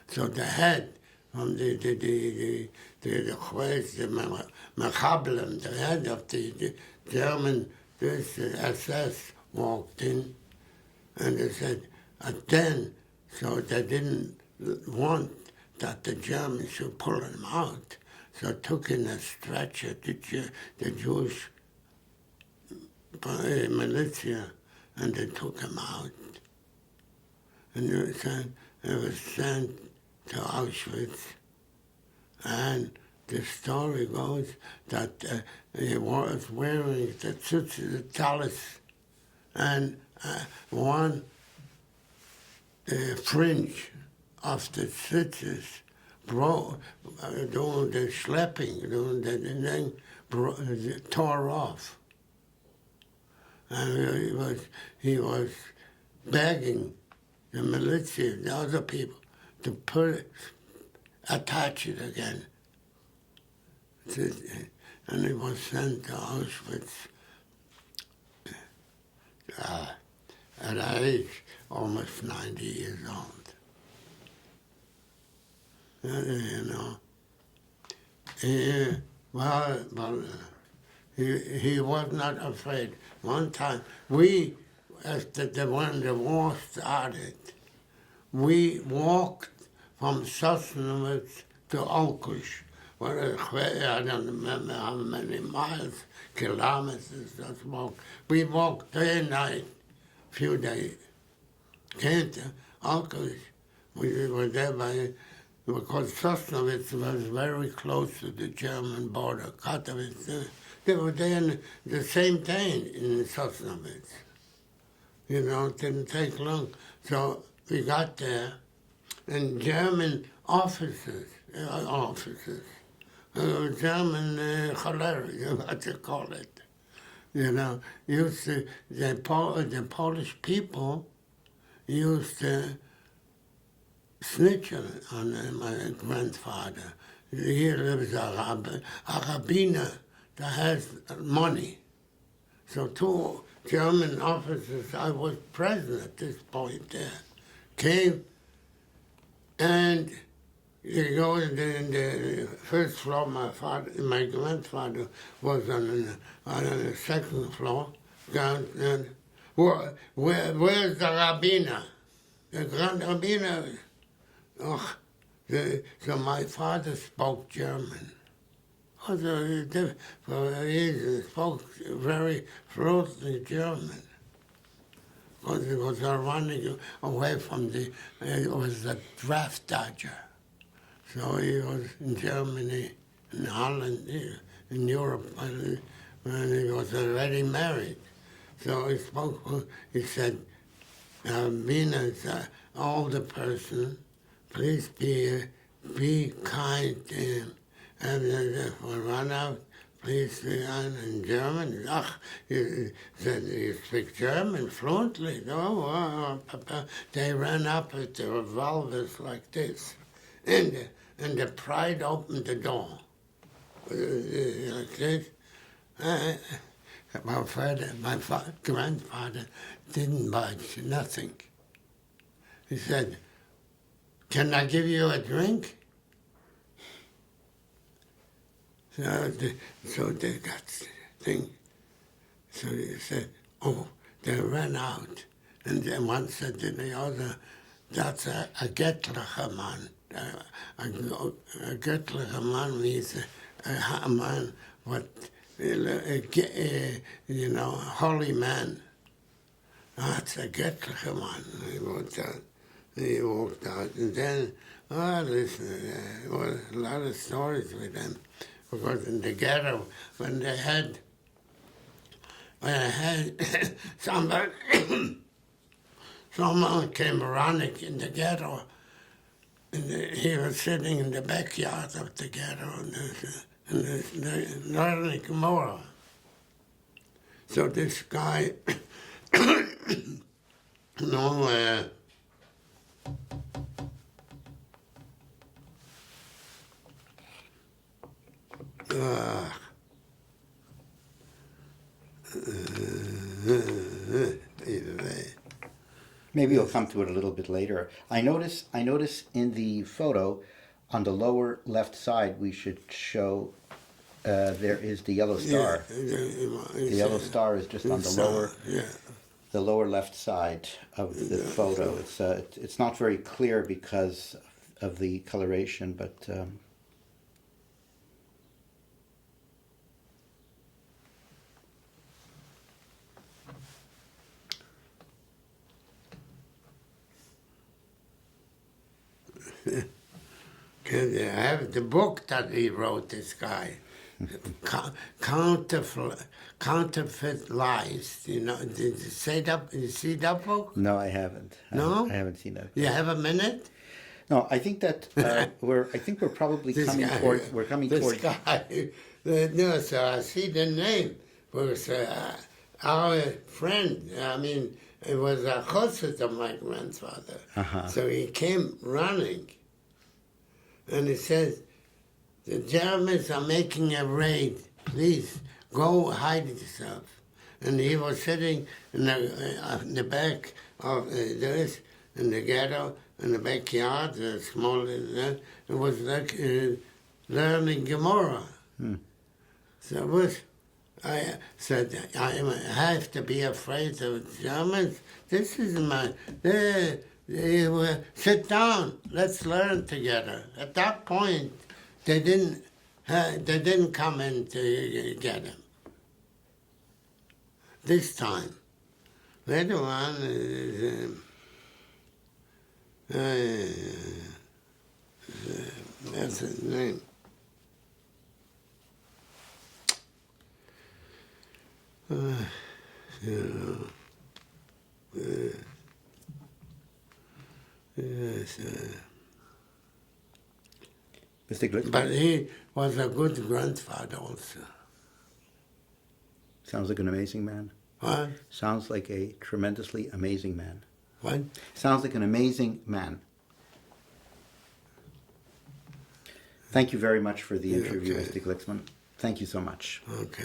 So the head from the Mechablem, the head of the German SS walked in, and they said, so they didn't want that the Germans should pull him out, so took in a stretcher the Jewish militia, and they took him out. And it was sent to Auschwitz. And the story goes that he was wearing the tallis, and one fringe of the tzitzis broke, doing the schlepping, tore off. And he was begging the militia, the other people, to attach it again. And he was sent to Auschwitz at an age almost 90 years old. He was not afraid. One time, when the war started, we walked from Sosnovitz to Olkush. I don't remember how many miles, kilometers just walked. We walked day and night, few days. Came to Olkush. We were there because Sosnovitz was very close to the German border, Katowice. They were there the same day in Sosnovitz. You know, it didn't take long. So we got there, and German officers, German cholera, what you call it, you know, used to, the Polish people used to snitch on my grandfather. Here lives a rabbiner that has money. So two German officers, I was present at this point there, came and they go in the first floor. My grandfather was on the second floor. And where's the rabbiner? The grand rabbiner. Oh, so my father spoke German. For years, he spoke very fluently German. Because he was running away from it was a draft dodger. So he was in Germany, in Holland, in Europe, when he was already married. So he said, being an older person, please be kind to him. And if we run out, please be kind in German. He said, you speak German fluently? No, they ran up with the revolvers like this. And the pride opened the door. Like this. My grandfather didn't budge, nothing. He said, can I give you a drink? So they got the thing. So he said, oh, they ran out. And then one said to the other, that's a gettlicher man. A gettlicher man means a man, you know, holy man. That's a gettlicher man. He walked out. And then, listen, there was a lot of stories with them. Because in the ghetto, when I had somebody, someone came running in the ghetto, and he was sitting in the backyard of the ghetto, and learning more. So this guy, you know, Maybe you'll come to it a little bit later. I notice in the photo, on the lower left side, we should show there is the yellow star. The yellow star is just on the lower left side of the photo. It's not very clear because of the coloration, but. I have the book that he wrote, this guy. Counterfeit Lies. You know, did you say that? You see that book? No, I haven't. No? I haven't seen that. You have a minute? No, I think that we're probably coming toward. We're coming this toward. Guy, no, so I see the name. Was our friend. I mean, it was a chosset of my grandfather. So he came running. And he says, the Germans are making a raid. Please, go hide yourself. And he was sitting in the back of this, in the ghetto, in the backyard, the small, it was like learning Gemara. So I said, I have to be afraid of Germans. This is my... sit down. Let's learn together. At that point, they didn't come in to get him. This time, later on, that's his name. You know, Mr. Glickman? But he was a good grandfather also. Sounds like an amazing man. What? Sounds like a tremendously amazing man. What? Sounds like an amazing man. Thank you very much for the interview, Okay. Mr. Glickman. Thank you so much. Okay.